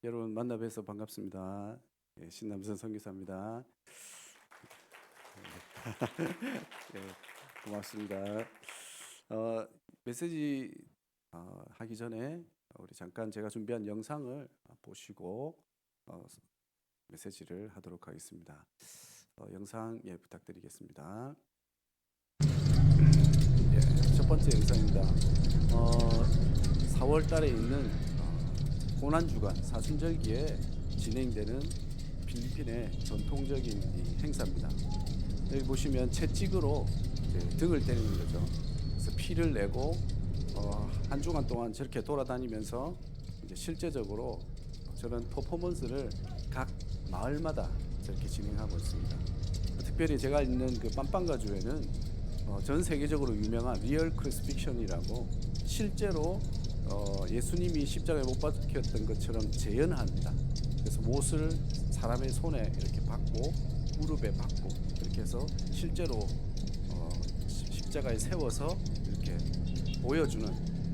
여러분 만나 뵈서 반갑습니다. 신남선 선교사입니다. 네, 고맙습니다. 메시지 하기 전에 우리 잠깐 제가 준비한 영상을 보시고 메시지를 하도록 하겠습니다. 영상 부탁드리겠습니다. 첫 번째 영상입니다. 4월 달에 있는 고난주간 사순절기에 진행되는 필리핀의 전통적인 이 행사입니다. 여기 보시면 채찍으로 등을 때리는 거죠. 그래서 피를 내고 한 주간 동안 저렇게 돌아다니면서 이제 실제적으로 저런 퍼포먼스를 각 마을마다 저렇게 진행하고 있습니다. 특별히 제가 있는 그 빰빵가주에는 전 세계적으로 유명한 리얼 크루시픽션이라고 실제로 예수님이 십자가에 못 박혔던 것처럼 재현합니다. 그래서 못을 사람의 손에 이렇게 박고 무릎에 박고 이렇게 해서 실제로 십자가에 세워서 이렇게 보여주는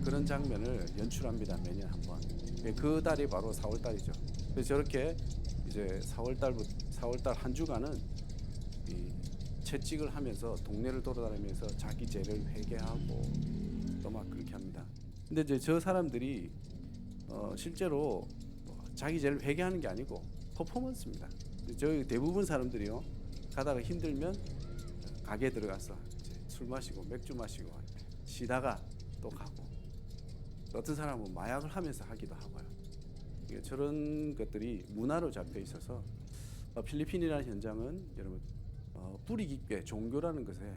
그런 장면을 연출합니다. 매년 한 번. 그 달이 바로 4월 달이죠. 그래서 저렇게 이제 4월 달 한 주간은 이 채찍을 하면서 동네를 돌아다니면서 자기 죄를 회개하고 또 막 그렇게 합니다. 근데 이제 저 사람들이 실제로 자기 죄를 회개하는 게 아니고 퍼포먼스입니다. 저희 대부분 사람들이요 가다가 힘들면 가게 들어가서 이제 술 마시고 맥주 마시고 쉬다가 또 가고, 어떤 사람은 마약을 하면서 하기도 하고요. 저런 것들이 문화로 잡혀 있어서 필리핀이라는 현장은 여러분 뿌리 깊게 종교라는 것에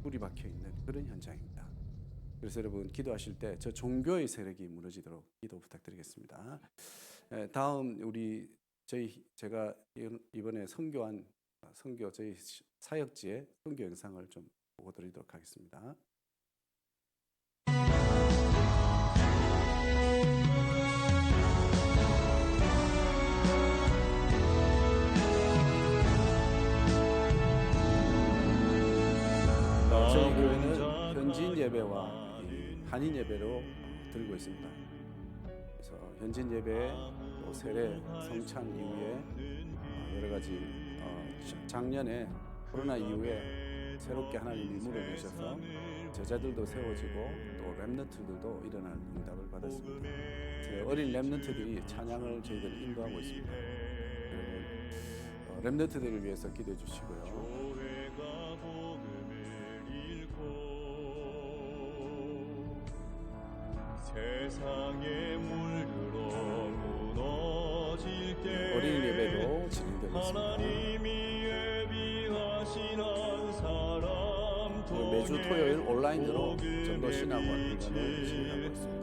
뿌리 박혀 있는 그런 현장입니다. 그래서 여러분 기도하실 때 저 종교의 세력이 무너지도록 기도 부탁드리겠습니다. 다음 제가 이번에 선교 저희 사역지의 선교 영상을 좀 보고 드리도록 하겠습니다. 저희 교회는 현지인 예배와 한인 예배로 드리고 있습니다. 그래서 현지인 예배, 또 세례, 성찬 이후에 여러 가지 작년에 코로나 이후에 새롭게 하나님이 문을 여셔서 제자들도 세워지고 또 렘넌트들도 일어나는 응답을 받았습니다. 어린 렘넌트들이 찬양을 저희들이 인도하고 있습니다. 여러분 렘넌트들을 위해서 기도해 주시고요. 세상에 물들어 무너질 때 어린이 예배도 진행되고 있습니다. 매주 토요일 온라인으로 전도 신학원 훈련을 진행하고 있습니다.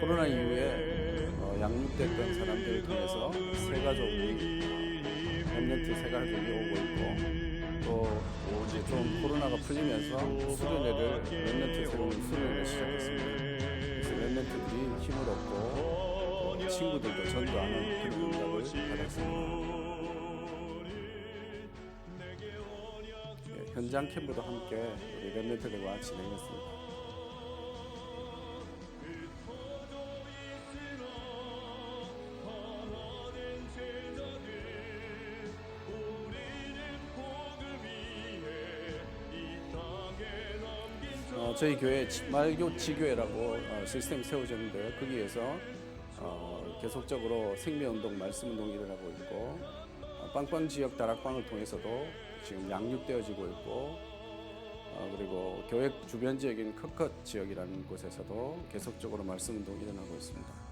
코로나 이후에 양육됐던 사람들을 통해서 렘넌트 새 가족이 오고 있고, 또 이제 좀 코로나가 풀리면서 렘넌트 새로운 수련회를 시작했습니다. 그래서 렘넌트들이 힘을 얻고 또 친구들도 전도하는 그런 응답을 받았습니다. 현장 캠프도 함께 우리 렘넌트들과 진행했습니다. 저희 교회 말교 지교회라고 시스템이 세워졌는데요. 거기에서 계속적으로 생명운동, 말씀운동이 일어나고 있고, 빵빵 지역 다락방을 통해서도 지금 양육되어지고 있고, 그리고 교회 주변 지역인 커컷 지역이라는 곳에서도 계속적으로 말씀운동이 일어나고 있습니다.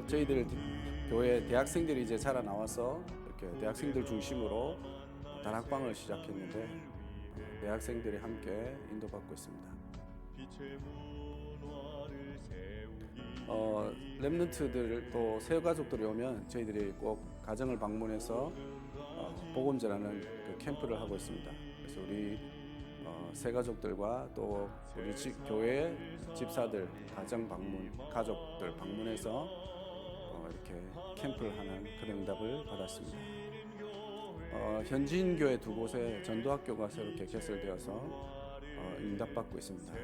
저희들 교회 대학생들이 이제 자라 나와서 이렇게 대학생들 중심으로 다락방을 시작했는데 대학생들이 함께 인도받고 있습니다. 렘넌트들 또 새 가족들이 오면 저희들이 꼭 가정을 방문해서 복음 전하는 그 캠프를 하고 있습니다. 그래서 우리 새 가족들과 또 우리 교회 집사들 가정 방문, 가족들 방문해서 이렇게 캠프를 하는 그런 응답을 받았습니다. 현지인교회 두 곳에 전도학교가 새롭게 개설되어서 응답받고 있습니다.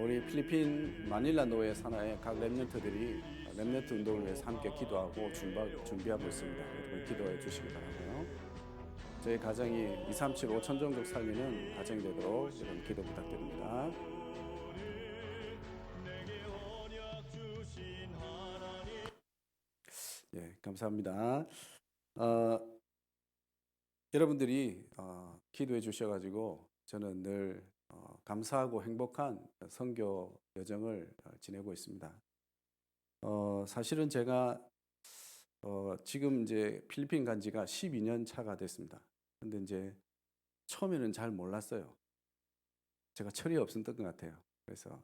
우리 필리핀 마닐라 노예 산하의 각 렘넌트들이 렘넌트 운동을 위해서 함께 기도하고 준비하고 있습니다. 여러분 기도해 주시기 바라고요. 저희 가정이 237 5천 종족 살리는 가정이 되도록 여러분 기도 부탁드립니다. 예, 감사합니다. 여러분들이 기도해 주셔가지고 저는 늘 감사하고 행복한 선교 여정을 지내고 있습니다. 사실은 제가 지금 이제 필리핀 간 지가 12년 차가 됐습니다. 근데 이제 처음에는 잘 몰랐어요. 제가 철이 없었던 것 같아요. 그래서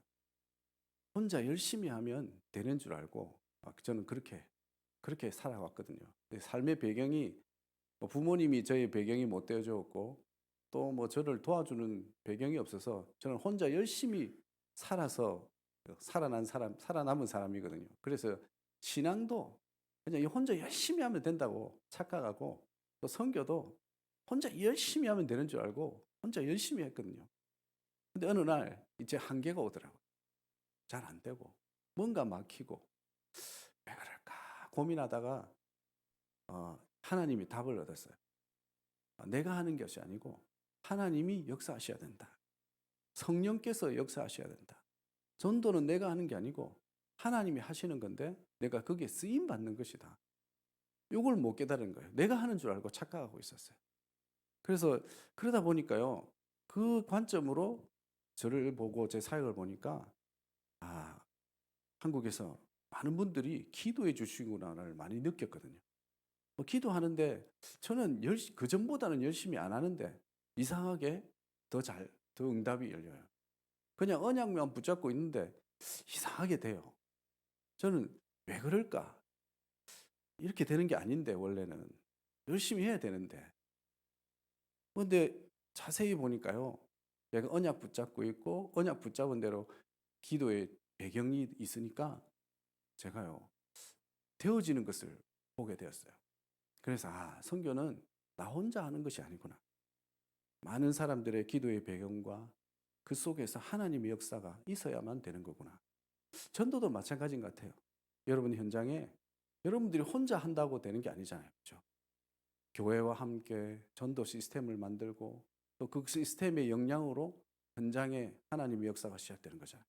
혼자 열심히 하면 되는 줄 알고 저는 그렇게 살아왔거든요. 삶의 배경이 부모님이 저의 배경이 못 되어줬고 또 뭐 저를 도와주는 배경이 없어서 저는 혼자 열심히 살아서 살아남은 사람이거든요. 그래서 신앙도 그냥 혼자 열심히 하면 된다고 착각하고 또 선교도 혼자 열심히 하면 되는 줄 알고 혼자 열심히 했거든요. 근데 어느 날 이제 한계가 오더라고요. 잘 안 되고 뭔가 막히고 왜 그럴까 고민하다가 하나님이 답을 얻었어요. 내가 하는 것이 아니고 하나님이 역사하셔야 된다. 성령께서 역사하셔야 된다. 전도는 내가 하는 게 아니고 하나님이 하시는 건데 내가 거기에 쓰임 받는 것이다. 이걸 못 깨달은 거예요. 내가 하는 줄 알고 착각하고 있었어요. 그래서 그러다 보니까요. 그 관점으로 저를 보고 제 사역을 보니까 한국에서 많은 분들이 기도해 주시구나를 많이 느꼈거든요. 기도하는데 저는 그 전보다는 열심히 안 하는데 이상하게 더 응답이 열려요. 그냥 언약만 붙잡고 있는데 이상하게 돼요. 저는 왜 그럴까? 이렇게 되는 게 아닌데 원래는 열심히 해야 되는데. 그런데 자세히 보니까요. 내가 언약 붙잡고 있고 언약 붙잡은 대로 기도의 배경이 있으니까 제가요. 되어지는 것을 보게 되었어요. 그래서 선교는 나 혼자 하는 것이 아니구나. 많은 사람들의 기도의 배경과 그 속에서 하나님의 역사가 있어야만 되는 거구나. 전도도 마찬가지인 것 같아요. 여러분 현장에 여러분들이 혼자 한다고 되는 게 아니잖아요. 그렇죠? 교회와 함께 전도 시스템을 만들고 또 그 시스템의 영향으로 현장에 하나님의 역사가 시작되는 거잖아요.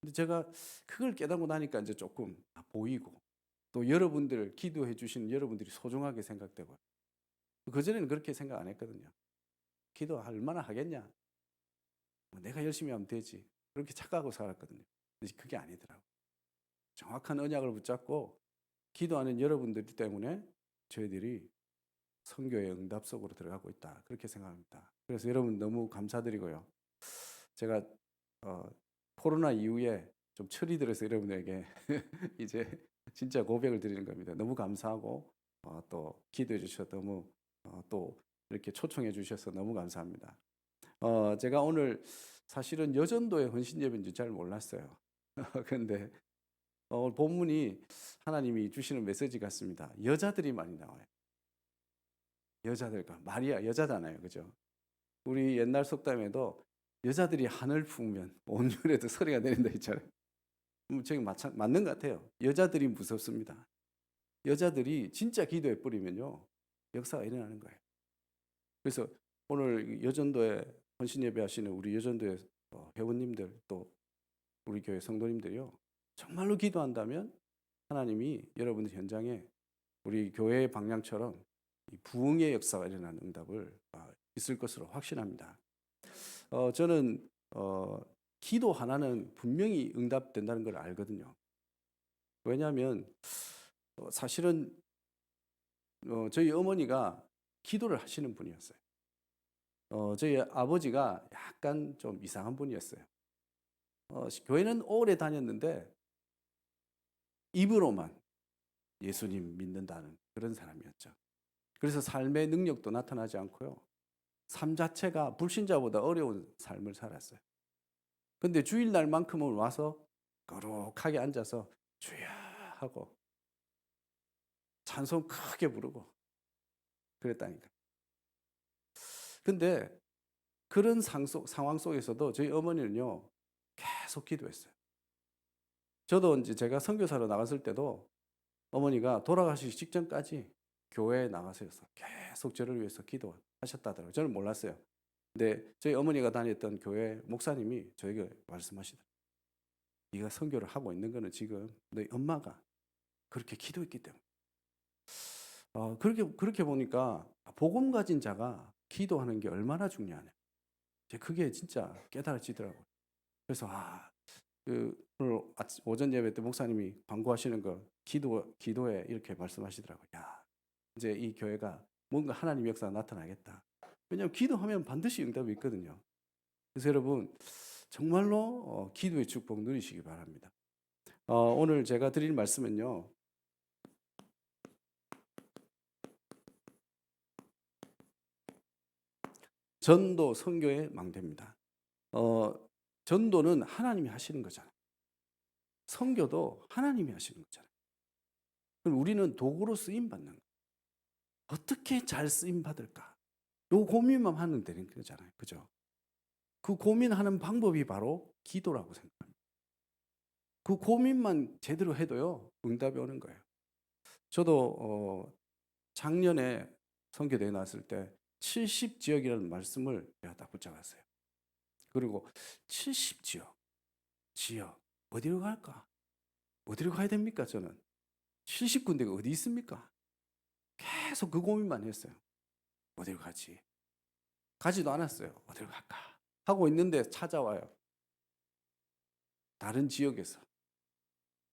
근데 제가 그걸 깨닫고 나니까 이제 조금 보이고 또 여러분들 기도해 주시는 여러분들이 소중하게 생각되고 그전에는 그렇게 생각 안 했거든요. 기도 얼마나 하겠냐? 내가 열심히 하면 되지. 그렇게 착각하고 살았거든요. 근데 그게 아니더라고요. 정확한 언약을 붙잡고 기도하는 여러분들 때문에 저희들이 선교의 응답 속으로 들어가고 있다. 그렇게 생각합니다. 그래서 여러분 너무 감사드리고요. 제가 코로나 이후에 좀 철이 들어서 여러분에게 이제 진짜 고백을 드리는 겁니다. 너무 감사하고 또 기도해 주셔서 너무 또 이렇게 초청해 주셔서 너무 감사합니다. 제가 오늘 사실은 여전도의 헌신 예배인지 잘 몰랐어요. 그런데 본문이 하나님이 주시는 메시지 같습니다. 여자들이 많이 나와요. 여자들과 마리아 여자잖아요, 그죠? 우리 옛날 속담에도 여자들이 한을 품으면 온유에도 소리가 내린다 했잖아요. 저기 맞는 것 같아요. 여자들이 무섭습니다. 여자들이 진짜 기도에 뿌리면요 역사가 일어나는 거예요. 그래서 오늘 여전도에 헌신 예배하시는 우리 여전도의 회원님들 또 우리 교회 성도님들이요 정말로 기도한다면 하나님이 여러분들 현장에 우리 교회의 방향처럼 부흥의 역사가 일어나는 응답을 있을 것으로 확신합니다. 저는 기도 하나는 분명히 응답된다는 걸 알거든요. 왜냐하면 사실은 저희 어머니가 기도를 하시는 분이었어요. 저희 아버지가 약간 좀 이상한 분이었어요. 교회는 오래 다녔는데 입으로만 예수님 믿는다는 그런 사람이었죠. 그래서 삶의 능력도 나타나지 않고요. 삶 자체가 불신자보다 어려운 삶을 살았어요. 근데 주일날만큼은 와서 거룩하게 앉아서 주여 하고 찬송 크게 부르고 그랬다니까. 근데 그런 상황 속에서도 저희 어머니는요, 계속 기도했어요. 저도 이제 제가 선교사로 나갔을 때도 어머니가 돌아가시기 직전까지 교회에 나가셔서 계속 저를 위해서 기도하셨다더라고요. 저는 몰랐어요. 근데 저희 어머니가 다녔던 교회 목사님이 저에게 말씀하시더라고요. 네가 선교를 하고 있는 거는 지금 너희 엄마가 그렇게 기도했기 때문에. 그렇게 보니까 복음 가진 자가 기도하는 게 얼마나 중요하냐. 그게 진짜 깨달아지더라고요. 그래서 오늘 오전 예배 때 목사님이 광고하시는 거 기도에 이렇게 말씀하시더라고요. 야, 이제 이 교회가 뭔가 하나님 역사가 나타나겠다. 왜냐하면 기도하면 반드시 응답이 있거든요. 그래서 여러분 정말로 기도의 축복 누리시기 바랍니다. 오늘 제가 드릴 말씀은요. 전도 선교의 망대입니다. 전도는 하나님이 하시는 거잖아요. 선교도 하나님이 하시는 거잖아요. 그럼 우리는 도구로 쓰임 받는 거예요. 어떻게 잘 쓰임 받을까? 요 고민만 하면 되는 거잖아요. 그죠? 그 고민하는 방법이 바로 기도라고 생각합니다. 그 고민만 제대로 해도요, 응답이 오는 거예요. 저도 작년에 선교대회 나왔을 때 70지역이라는 말씀을 제가 딱 붙잡았어요. 그리고 70지역, 어디로 갈까? 어디로 가야 됩니까? 저는 70군데가 어디 있습니까? 계속 그 고민만 했어요. 어디로 가지? 가지도 않았어요. 어디로 갈까? 하고 있는데 찾아와요. 다른 지역에서.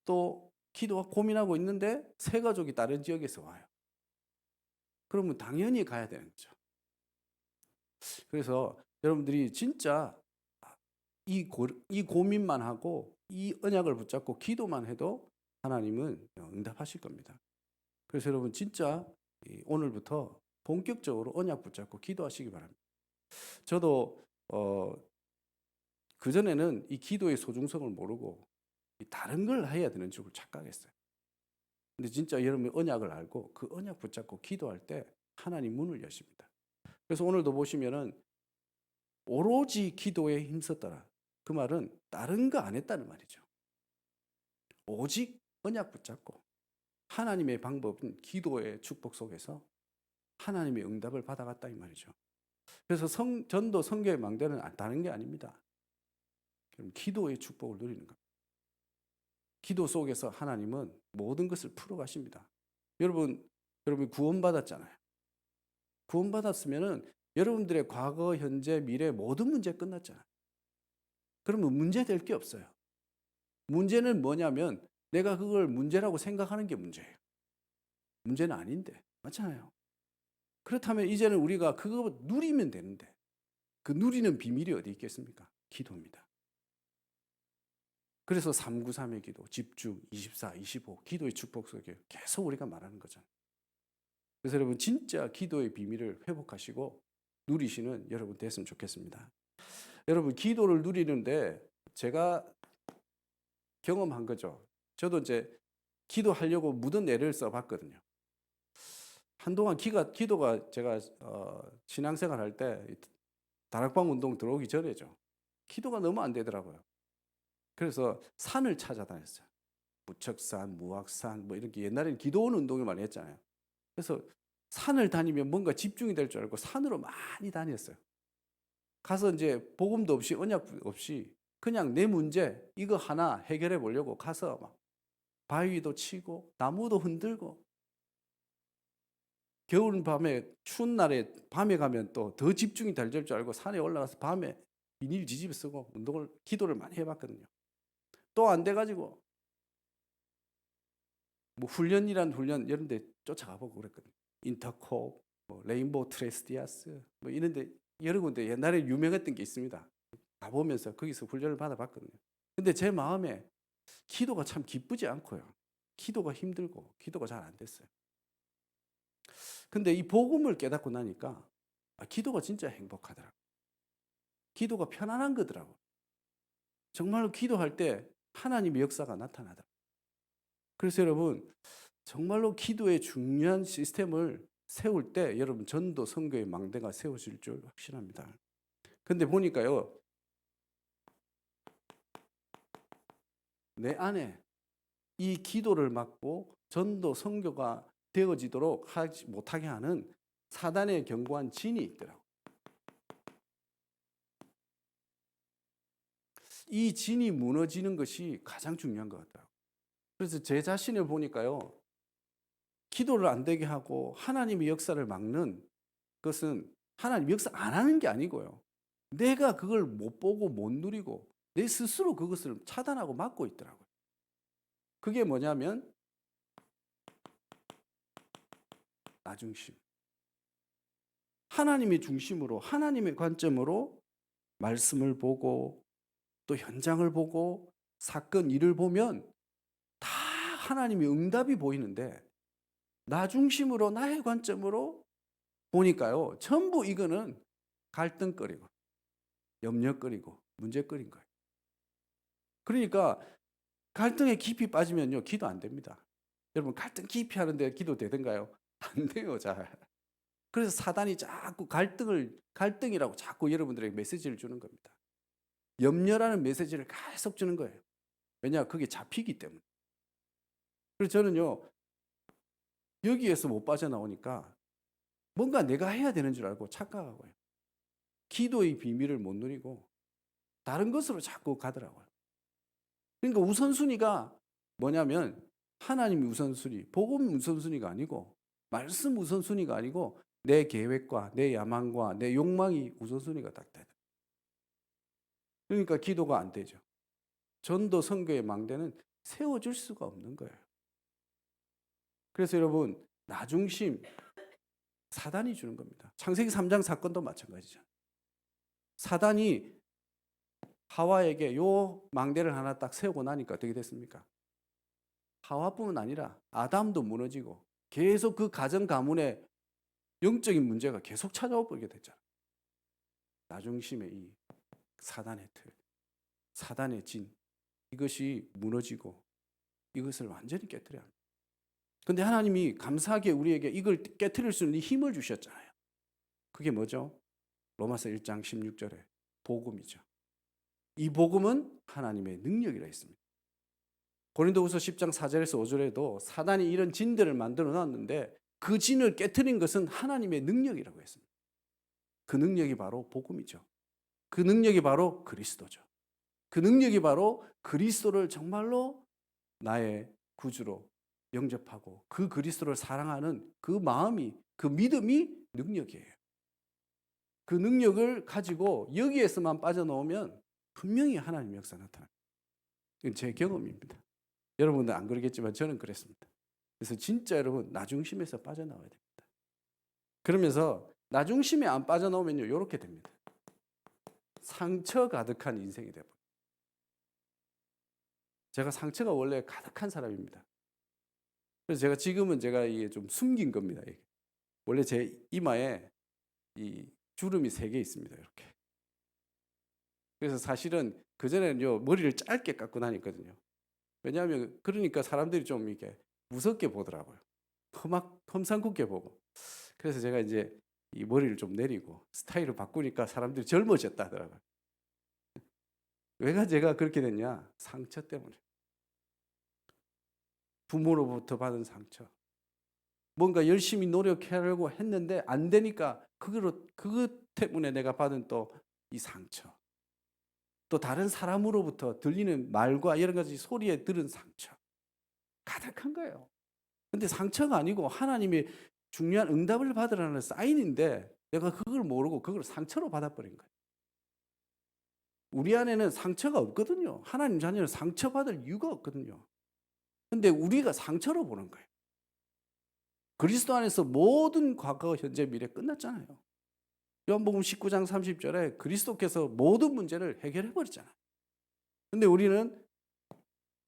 또 기도와 고민하고 있는데 새 가족이 다른 지역에서 와요. 그러면 당연히 가야 되는 거죠. 그래서 여러분들이 진짜 이 고민만 하고 이 언약을 붙잡고 기도만 해도 하나님은 응답하실 겁니다. 그래서 여러분 진짜 오늘부터 본격적으로 언약 붙잡고 기도하시기 바랍니다. 저도 그전에는 이 기도의 소중성을 모르고 다른 걸 해야 되는 줄 착각했어요. 근데 진짜 여러분이 언약을 알고 그 언약 붙잡고 기도할 때 하나님 문을 여십니다. 그래서 오늘도 보시면은 오로지 기도에 힘썼더라. 그 말은 다른 거 안 했다는 말이죠. 오직 언약 붙잡고 하나님의 방법은 기도의 축복 속에서 하나님의 응답을 받아갔다 이 말이죠. 그래서 전도 선교의 망대는 다른 게 아닙니다. 기도의 축복을 누리는 겁니다. 기도 속에서 하나님은 모든 것을 풀어가십니다. 여러분 구원받았잖아요. 구원받았으면은 여러분들의 과거, 현재, 미래 모든 문제 끝났잖아요. 그러면 문제 될 게 없어요. 문제는 뭐냐면 내가 그걸 문제라고 생각하는 게 문제예요. 문제는 아닌데. 맞잖아요. 그렇다면 이제는 우리가 그거 누리면 되는데 그 누리는 비밀이 어디 있겠습니까? 기도입니다. 그래서 393의 기도, 집중, 24, 25 기도의 축복 속에 계속 우리가 말하는 거잖아요. 그래서 여러분 진짜 기도의 비밀을 회복하시고 누리시는 여러분 됐으면 좋겠습니다. 여러분 기도를 누리는데 제가 경험한 거죠. 저도 이제 기도하려고 묻은 애를 써봤거든요. 한동안 기도가 제가 신앙생활 할 때 다락방 운동 들어오기 전에죠. 기도가 너무 안 되더라고요. 그래서 산을 찾아다녔어요. 무척산, 무악산 뭐 이렇게 옛날에는 기도원 운동을 많이 했잖아요. 그래서 산을 다니면 뭔가 집중이 될 줄 알고 산으로 많이 다녔어요. 가서 이제 복음도 없이 언약 없이 그냥 내 문제 이거 하나 해결해 보려고 가서 막 바위도 치고 나무도 흔들고 겨울 밤에 추운 날에 밤에 가면 또 더 집중이 될 줄 알고 산에 올라가서 밤에 비닐 뒤집어 쓰고 기도를 많이 해봤거든요. 또 안 돼가지고 뭐 훈련 이런 데 쫓아가 보고 그랬거든요. 인터콥, 뭐 레인보우 트레스디아스 뭐 이런데 여러 군데 옛날에 유명했던 게 있습니다. 가보면서 거기서 훈련을 받아봤거든요. 근데 제 마음에 기도가 참 기쁘지 않고요. 기도가 힘들고 기도가 잘 안 됐어요. 근데 이 복음을 깨닫고 나니까 기도가 진짜 행복하더라고요. 기도가 편안한 거더라고요. 정말로 기도할 때 하나님의 역사가 나타나더라고요. 그래서 여러분 정말로 기도의 중요한 시스템을 세울 때 여러분 전도 선교의 망대가 세워질 줄 확신합니다. 근데 보니까요, 내 안에 이 기도를 막고 전도 선교가 되어지도록 하지 못하게 하는 사단의 견고한 진이 있더라고요. 이 진이 무너지는 것이 가장 중요한 것 같아요. 그래서 제 자신을 보니까요, 기도를 안 되게 하고 하나님의 역사를 막는 것은 하나님 역사 안 하는 게 아니고요, 내가 그걸 못 보고 못 누리고 내 스스로 그것을 차단하고 막고 있더라고요. 그게 뭐냐면 나 중심. 하나님의 중심으로, 하나님의 관점으로 말씀을 보고 또 현장을 보고 사건 일을 보면 다 하나님의 응답이 보이는데, 나 중심으로 나의 관점으로 보니까요, 전부 이거는 갈등거리고 염려거리고 문제거리인 거예요. 그러니까 갈등에 깊이 빠지면요, 기도 안 됩니다. 여러분 갈등 깊이 하는데 기도 되던가요? 안 돼요, 잘. 그래서 사단이 자꾸 갈등이라고 자꾸 여러분들에게 메시지를 주는 겁니다. 염려라는 메시지를 계속 주는 거예요. 왜냐? 그게 잡히기 때문에. 그래서 저는요, 여기에서 못 빠져나오니까 뭔가 내가 해야 되는 줄 알고 착각하고요, 기도의 비밀을 못 누리고 다른 것으로 자꾸 가더라고요. 그러니까 우선순위가 뭐냐면 하나님이 우선순위, 복음 우선순위가 아니고 말씀 우선순위가 아니고 내 계획과 내 야망과 내 욕망이 우선순위가 딱 돼요. 그러니까 기도가 안 되죠. 전도 선교의 망대는 세워줄 수가 없는 거예요. 그래서 여러분, 나 중심, 사단이 주는 겁니다. 창세기 3장 사건도 마찬가지죠. 사단이 하와에게 요 망대를 하나 딱 세우고 나니까 어떻게 됐습니까? 하와뿐만 아니라 아담도 무너지고 계속 그 가정 가문에 영적인 문제가 계속 찾아와 버리게 됐잖아요. 나 중심의 이 사단의 틀, 사단의 진, 이것이 무너지고 이것을 완전히 깨뜨려야 합니다. 그런데 하나님이 감사하게 우리에게 이걸 깨뜨릴 수 있는 힘을 주셨잖아요. 그게 뭐죠? 로마서 1장 16절에 복음이죠. 이 복음은 하나님의 능력이라 했습니다. 고린도후서 10장 4절에서 5절에도 사단이 이런 진들을 만들어 놨는데 그 진을 깨뜨린 것은 하나님의 능력이라고 했습니다. 그 능력이 바로 복음이죠. 그 능력이 바로 그리스도죠. 그 능력이 바로 그리스도를 정말로 나의 구주로 영접하고 그 그리스도를 사랑하는 그 마음이, 그 믿음이 능력이에요. 그 능력을 가지고 여기에서만 빠져나오면 분명히 하나님의 역사 나타납니다. 이건 제 경험입니다. 여러분은 안 그러겠지만 저는 그랬습니다. 그래서 진짜 여러분, 나 중심에서 빠져나와야 됩니다. 그러면서 나 중심에 안 빠져나오면요, 이렇게 됩니다. 상처 가득한 인생이 되어버려요. 제가 상처가 원래 가득한 사람입니다. 그래서 제가 지금은 이게 좀 숨긴 겁니다. 이게. 원래 제 이마에 이 주름이 3개 있습니다. 이렇게. 그래서 사실은 그전에는요, 머리를 짧게 깎고 다녔거든요. 왜냐하면 그러니까 사람들이 좀 이렇게 무섭게 보더라고요. 험상궂게 보고. 그래서 제가 이제 이 머리를 좀 내리고 스타일을 바꾸니까 사람들이 젊어졌다 하더라고요. 왜 제가 그렇게 됐냐? 상처 때문에. 부모로부터 받은 상처. 뭔가 열심히 노력하려고 했는데 안 되니까 그것 때문에 내가 받은 또 이 상처. 또 다른 사람으로부터 들리는 말과 여러 가지 소리에 들은 상처. 가득한 거예요. 근데 상처가 아니고 하나님의 중요한 응답을 받으라는 사인인데 내가 그걸 모르고 그걸 상처로 받아버린 거예요. 우리 안에는 상처가 없거든요. 하나님 자녀는 상처받을 이유가 없거든요. 근데 우리가 상처로 보는 거예요. 그리스도 안에서 모든 과거, 현재, 미래 끝났잖아요. 요한복음 19장 30절에 그리스도께서 모든 문제를 해결해 버렸잖아요. 근데 우리는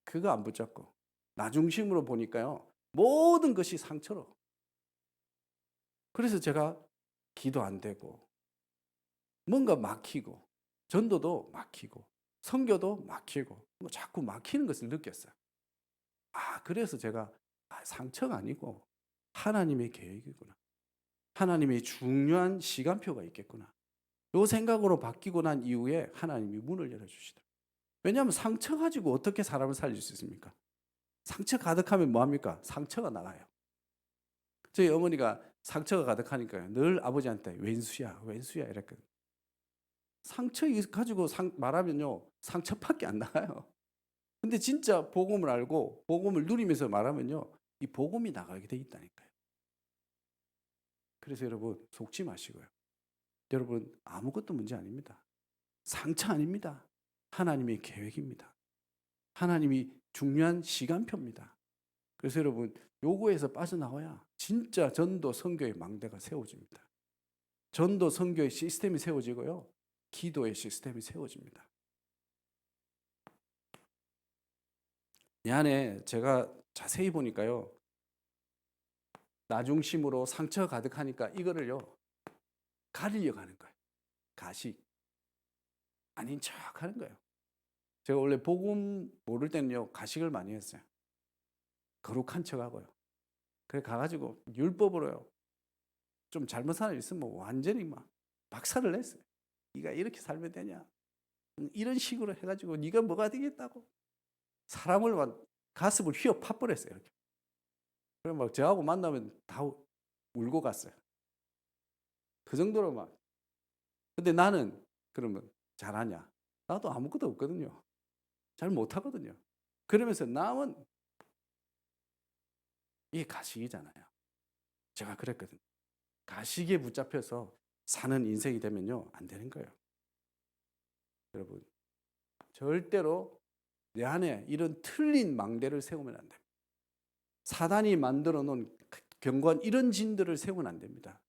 그거 안 붙잡고 나 중심으로 보니까요, 모든 것이 상처로. 그래서 제가 기도 안 되고 뭔가 막히고 전도도 막히고 선교도 막히고 뭐 자꾸 막히는 것을 느꼈어요. 그래서 제가 상처가 아니고 하나님의 계획이구나. 하나님의 중요한 시간표가 있겠구나. 요 생각으로 바뀌고 난 이후에 하나님이 문을 열어주시더라고요. 왜냐하면 상처 가지고 어떻게 사람을 살릴 수 있습니까? 상처 가득하면 뭐합니까? 상처가 나가요. 저희 어머니가 상처가 가득하니까 늘 아버지한테 왼수야 이랬거든요. 상처 가지고 말하면요 상처밖에 안 나가요. 근데 진짜 복음을 알고 복음을 누리면서 말하면요 이 복음이 나가게 돼 있다니까요. 그래서 여러분 속지 마시고요. 여러분 아무것도 문제 아닙니다. 상처 아닙니다. 하나님의 계획입니다. 하나님이 중요한 시간표입니다. 그래서 여러분 요거에서 빠져나와야 진짜 전도 선교의 망대가 세워집니다. 전도 선교의 시스템이 세워지고요. 기도의 시스템이 세워집니다. 이 안에 제가 자세히 보니까요. 나 중심으로 상처가 가득하니까 이거를요. 가리려고 하는 거예요. 가식. 아닌 척 하는 거예요. 제가 원래 복음 모를 때는요. 가식을 많이 했어요. 거룩한 척 하고요. 그래 가가지고 율법으로요. 좀 잘못 사람 있으면 완전히 막 박살을 냈어요. 네가 이렇게 살면 되냐? 이런 식으로 해가지고 네가 뭐가 되겠다고 사람을 막 가슴을 휘어 파버렸어요. 이렇게. 그래 막 저하고 만나면 다 울고 갔어요. 그 정도로 막. 근데 나는 그러면 잘하냐? 나도 아무것도 없거든요. 잘 못하거든요. 그러면서 남은 이게 가식이잖아요. 제가 그랬거든요. 가식에 붙잡혀서 사는 인생이 되면요 안 되는 거예요. 여러분 절대로 내 안에 이런 틀린 망대를 세우면 안 됩니다. 사단이 만들어 놓은 견고한 이런 진들을 세우면 안 됩니다.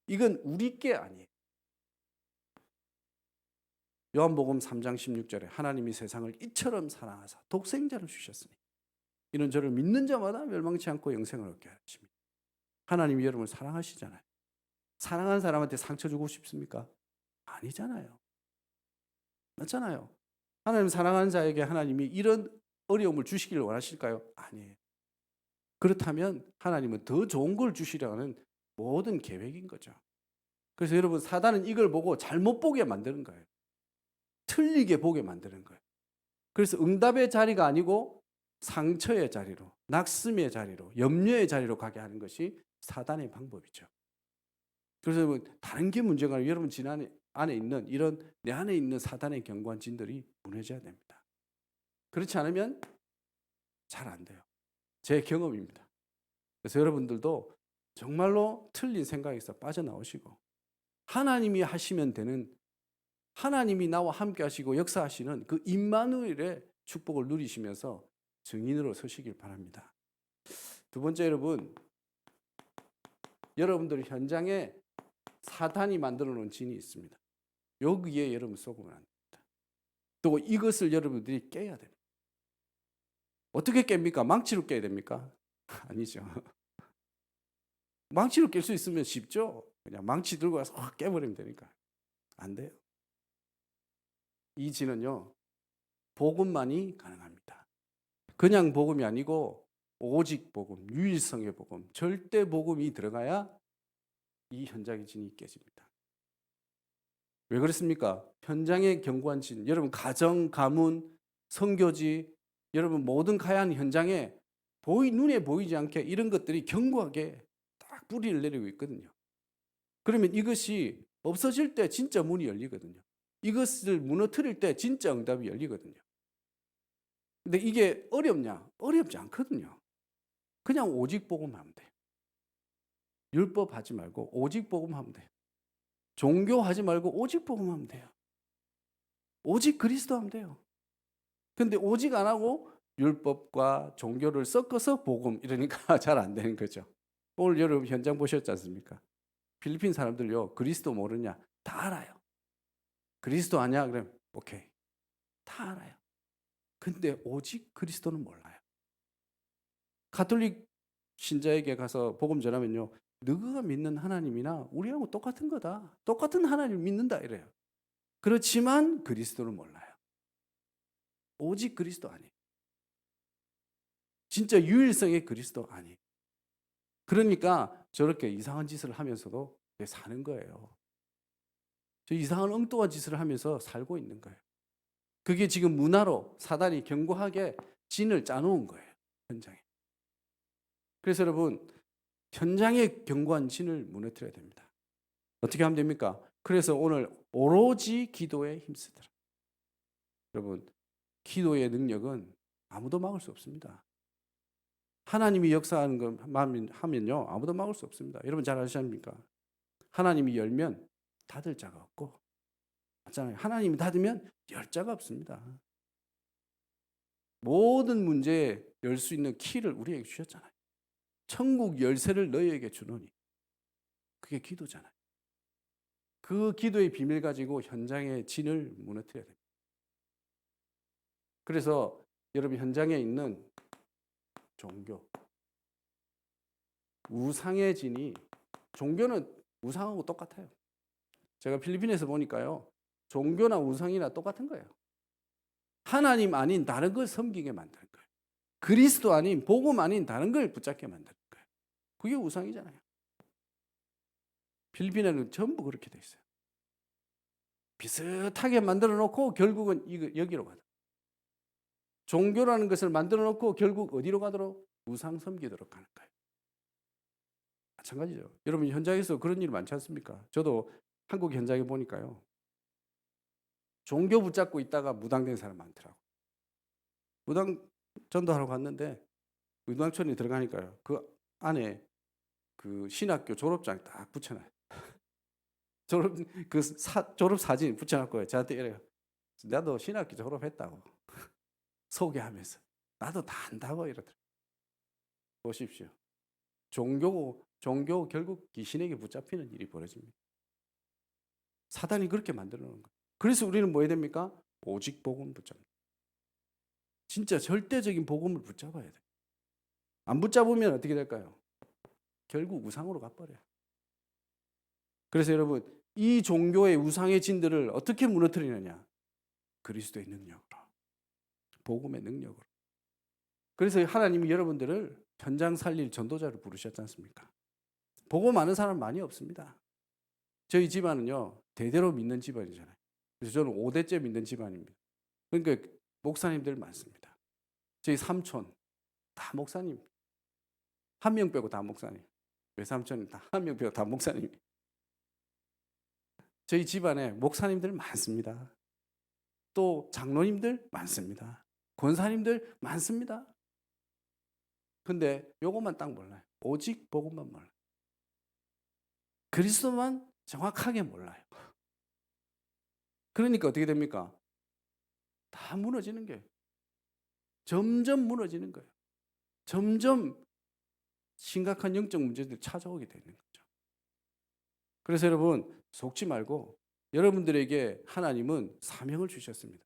이건 우리 게 아니에요. 요한복음 3장 16절에 하나님이 세상을 이처럼 사랑하사 독생자를 주셨으니 이는 저를 믿는 자마다 멸망치 않고 영생을 얻게 하십니다. 하나님이 여러분을 사랑하시잖아요. 사랑하는 사람한테 상처 주고 싶습니까? 아니잖아요. 맞잖아요. 하나님 사랑하는 자에게 하나님이 이런 어려움을 주시기를 원하실까요? 아니에요. 그렇다면 하나님은 더 좋은 걸 주시려고 하는 모든 계획인 거죠. 그래서 여러분 사단은 이걸 보고 잘못 보게 만드는 거예요. 틀리게 보게 만드는 거예요. 그래서 응답의 자리가 아니고 상처의 자리로, 낙심의 자리로, 염려의 자리로 가게 하는 것이 사단의 방법이죠. 그래서 다른 게 문제가 아니라 여러분 안에 있는 이런 내 안에 있는 사단의 견고한 진들이 무너져야 됩니다. 그렇지 않으면 잘 안 돼요. 제 경험입니다. 그래서 여러분들도 정말로 틀린 생각에서 빠져나오시고 하나님이 하시면 되는 하나님이 나와 함께 하시고 역사하시는 그 임마누엘의 축복을 누리시면서 증인으로 서시길 바랍니다. 두 번째 여러분들 현장에 사단이 만들어 놓은 진이 있습니다. 여기에 여러분 속으면 안 됩니다. 또 이것을 여러분들이 깨야 됩니다. 어떻게 깹니까? 망치로 깨야 됩니까? 아니죠. 망치로 깰 수 있으면 쉽죠. 그냥 망치 들고 와서 확 깨버리면 되니까. 안 돼요. 이 진은요. 복음만이 가능합니다. 그냥 복음이 아니고 오직 복음, 유일성의 복음, 절대 복음이 들어가야 이 현장의 진이 깨집니다. 왜 그렇습니까? 현장의 견고한 진, 여러분 가정, 가문, 선교지, 여러분 모든 가야 하는 현장에 눈에 보이지 않게 이런 것들이 견고하게 딱 뿌리를 내리고 있거든요. 그러면 이것이 없어질 때 진짜 문이 열리거든요. 이것을 무너뜨릴 때 진짜 응답이 열리거든요. 근데 이게 어렵냐? 어렵지 않거든요. 그냥 오직 복음하면 돼요. 율법 하지 말고 오직 복음하면 돼요. 종교하지 말고 오직 복음하면 돼요. 오직 그리스도 하면 돼요. 근데 오직 안 하고 율법과 종교를 섞어서 복음 이러니까 잘 안 되는 거죠. 오늘 여러분 현장 보셨지 않습니까? 필리핀 사람들요 그리스도 모르냐? 다 알아요. 그리스도 아냐? 그럼 오케이. 다 알아요. 근데 오직 그리스도는 몰라요. 가톨릭 신자에게 가서 복음 전하면요. 너가 믿는 하나님이나 우리하고 똑같은 거다. 똑같은 하나님을 믿는다 이래요. 그렇지만 그리스도를 몰라요. 오직 그리스도 아니에요. 진짜 유일성의 그리스도 아니에요. 그러니까 저렇게 이상한 짓을 하면서도 사는 거예요. 저 이상한 엉뚱한 짓을 하면서 살고 있는 거예요. 그게 지금 문화로 사단이 견고하게 진을 짜놓은 거예요. 현장에. 그래서 여러분, 현장에 견고한 진을 무너뜨려야 됩니다. 어떻게 하면 됩니까? 그래서 오늘 오로지 기도에 힘쓰더라. 여러분, 기도의 능력은 아무도 막을 수 없습니다. 하나님이 역사하는 것 하면요, 아무도 막을 수 없습니다. 여러분 잘 아시십니까? 하나님이 열면 닫을 자가 없고, 맞잖아요. 하나님이 닫으면 열 자가 없습니다. 모든 문제에 열 수 있는 키를 우리에게 주셨잖아요. 천국 열쇠를 너희에게 주노니. 그게 기도잖아요. 그 기도의 비밀 가지고 현장의 진을 무너뜨려야 됩니다. 그래서 여러분 현장에 있는 종교, 우상의 진이, 종교는 우상하고 똑같아요. 제가 필리핀에서 보니까요, 종교나 우상이나 똑같은 거예요. 하나님 아닌 다른 걸 섬기게 만드는 거예요. 그리스도 아닌, 복음 아닌 다른 걸 붙잡게 만드는 거예요. 그게 우상이잖아요. 필리핀에는 전부 그렇게 돼 있어요. 비슷하게 만들어 놓고 결국은 여기로 가다. 종교라는 것을 만들어 놓고 결국 어디로 가도록? 우상 섬기도록 하는 거예요. 마찬가지죠. 여러분 현장에서 그런 일 많지 않습니까? 저도 한국 현장에 보니까요, 종교 붙잡고 있다가 무당된 사람 많더라고요. 무당 전도하러 갔는데 무당촌에 들어가니까요, 그 안에 그 신학교 졸업장 딱 붙여놔요. 졸업 사진 붙여놨고요. 저한테 이래요. 나도 신학교 졸업했다고 소개하면서 나도 다 안다고 이러더라고요. 보십시오. 종교 결국 귀신에게 붙잡히는 일이 벌어집니다. 사단이 그렇게 만들어 놓은 거예요. 그래서 우리는 뭐 해야 됩니까? 오직 복음 붙잡는. 진짜 절대적인 복음을 붙잡아야 돼요. 안 붙잡으면 어떻게 될까요? 결국 우상으로 가버려요. 그래서 여러분, 이 종교의 우상의 진들을 어떻게 무너뜨리느냐? 그리스도의 능력으로, 복음의 능력으로. 그래서 하나님이 여러분들을 현장 살릴 전도자를 부르셨지 않습니까? 복음 아는 사람 많이 없습니다. 저희 집안은요, 대대로 믿는 집안이잖아요. 그래서 저는 5대째 믿는 집안입니다. 그러니까 목사님들 많습니다. 저희 삼촌 다 목사님. 한 명 빼고 다 목사님. 외삼촌은 다 한 명 빼고 다 목사님. 저희 집안에 목사님들 많습니다. 또 장로님들 많습니다. 권사님들 많습니다. 근데 요것만 딱 몰라요. 오직 복음만 몰라요. 그리스도만 정확하게 몰라요. 그러니까 어떻게 됩니까? 다 무너지는 거예요. 점점 무너지는 거예요. 점점 심각한 영적 문제들이 찾아오게 되는 거죠. 그래서 여러분 속지 말고 여러분들에게 하나님은 사명을 주셨습니다.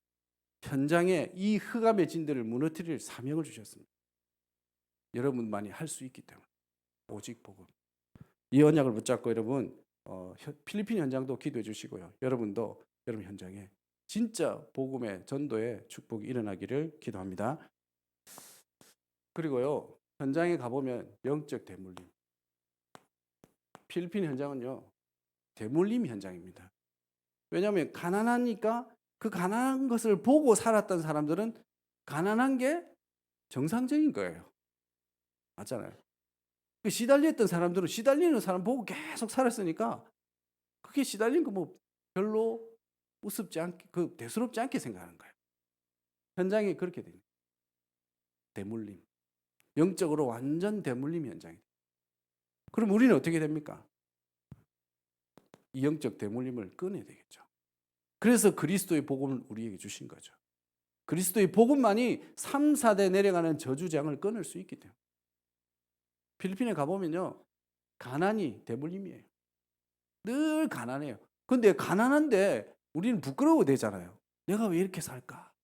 현장에 이 흑암의 진들을 무너뜨릴 사명을 주셨습니다. 여러분만이 할 수 있기 때문에 오직 복음. 이 언약을 붙잡고 여러분 필리핀 현장도 기도해 주시고요. 여러분도 여러분 현장에 진짜 복음의 전도의 축복이 일어나기를 기도합니다. 그리고요, 현장에 가보면 영적 대물림. 필리핀 현장은요, 대물림 현장입니다. 왜냐하면 가난하니까 그 가난한 것을 보고 살았던 사람들은 가난한 게 정상적인 거예요. 맞잖아요. 시달렸던 사람들은 시달리는 사람 보고 계속 살았으니까 그게 시달린 거 뭐 별로 우습지 않게, 대수롭지 않게 생각하는 거예요. 현장이 그렇게 됩니다. 대물림. 영적으로 완전 대물림 현장이에요. 그럼 우리는 어떻게 됩니까? 이 영적 대물림을 끊어야 되겠죠. 그래서 그리스도의 복음을 우리에게 주신 거죠. 그리스도의 복음만이 3, 4대 내려가는 저주장을 끊을 수 있기 때문에. 필리핀에 가보면요, 가난이 대물림이에요. 늘 가난해요. 근데 가난한데 우리는 부끄러워 되잖아요. 내가 왜 이렇게 살까?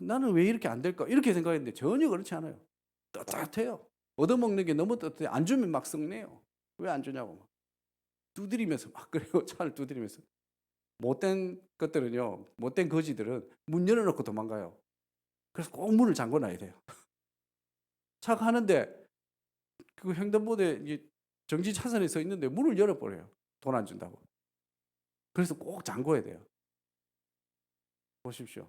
나는 왜 이렇게 안 될까? 이렇게 생각했는데 전혀 그렇지 않아요. 떳떳해요. 얻어먹는 게 너무 떳떳해요. 안 주면 막 성내요. 왜 안 주냐고. 두드리면서 막 그래요. 차를 두드리면서. 못된 것들은요, 못된 거지들은 문 열어놓고 도망가요. 그래서 꼭 문을 잠궈 놔야 돼요. 차 가는데 그 횡단보도에 정지 차선에 서 있는데 문을 열어버려요. 돈 안 준다고. 그래서 꼭 잠궈야 돼요. 보십시오.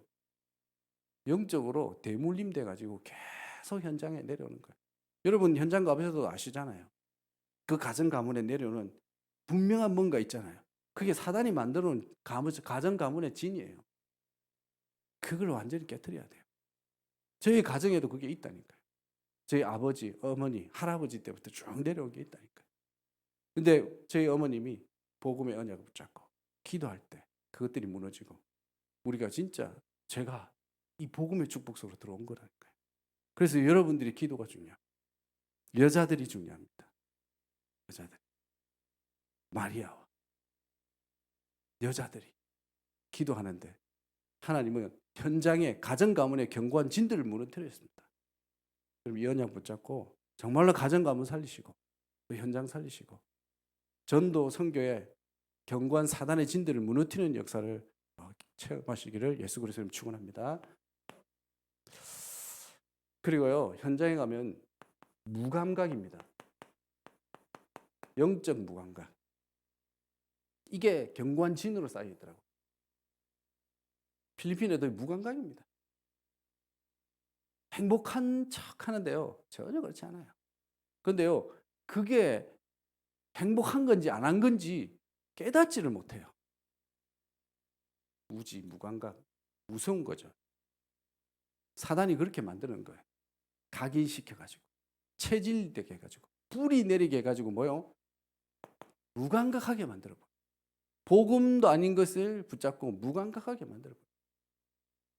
영적으로 대물림 돼가지고 계속 현장에 내려오는 거예요. 여러분 현장 가보셔도 아시잖아요. 그 가정 가문에 내려오는 분명한 뭔가 있잖아요. 그게 사단이 만들어 놓은 가정 가문의 진이에요. 그걸 완전히 깨트려야 돼요. 저희 가정에도 그게 있다니까요. 저희 아버지, 어머니, 할아버지 때부터 쭉 내려온 게 있다니까요. 근데 저희 어머님이 복음의 언약을 붙잡고 기도할 때 그것들이 무너지고 우리가 진짜 제가 이 복음의 축복 속으로 들어온 거라니까요. 그래서 여러분들이 기도가 중요합니다. 여자들이 중요합니다. 여자들. 마리아와 여자들이 기도하는데 하나님은 현장에 가정 가문의 견고한 진들을 무너뜨렸습니다. 그럼 이 언약 붙잡고 정말로 가정 가문 살리시고 또 현장 살리시고 전도 선교에 견고한 사단의 진들을 무너뜨리는 역사를 체험하시기를 예수 그리스도 이름으로 축원합니다. 그리고요 현장에 가면 무감각입니다. 영적 무감각. 이게 견고한 진으로 쌓여 있더라고요. 필리핀 애들 무감각입니다. 행복한 척 하는데요. 전혀 그렇지 않아요. 그런데요, 그게 행복한 건지 안 한 건지 깨닫지를 못해요. 무지, 무감각, 무서운 거죠. 사단이 그렇게 만드는 거예요. 각인시켜가지고, 체질되게 해가지고, 뿌리 내리게 해가지고 뭐요? 무감각하게 만들어버려요. 복음도 아닌 것을 붙잡고 무감각하게 만들어버려요.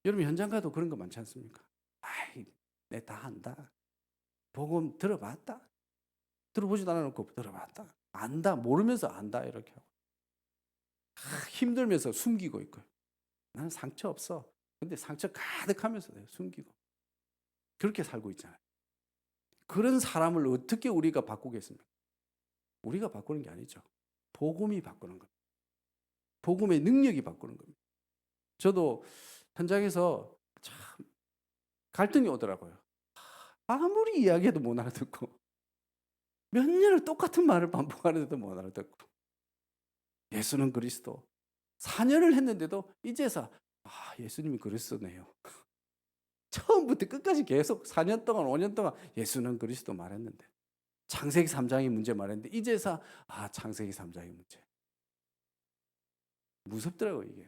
여러분 현장 가도 그런 거 많지 않습니까? 아이, 내 다 안다. 복음 들어봤다. 들어보지도 않아놓고 들어봤다. 안다. 모르면서 안다. 이렇게 하고. 힘들면서 숨기고 있고요. 나는 상처 없어. 근데 상처 가득하면서 숨기고. 그렇게 살고 있잖아요. 그런 사람을 어떻게 우리가 바꾸겠습니까? 우리가 바꾸는 게 아니죠. 복음이 바꾸는 겁니다. 복음의 능력이 바꾸는 겁니다. 저도 현장에서 참 갈등이 오더라고요. 아무리 이야기해도 못 알아듣고 몇 년을 똑같은 말을 반복하는데도 못 알아듣고 예수는 그리스도 4년을 했는데도 이제서 예수님이 그리스도네요. 처음부터 끝까지 계속 4년 동안 5년 동안 예수는 그리스도 말했는데 창세기 3장의 문제 말했는데 이제서 창세기 3장의 문제. 무섭더라고요 이게.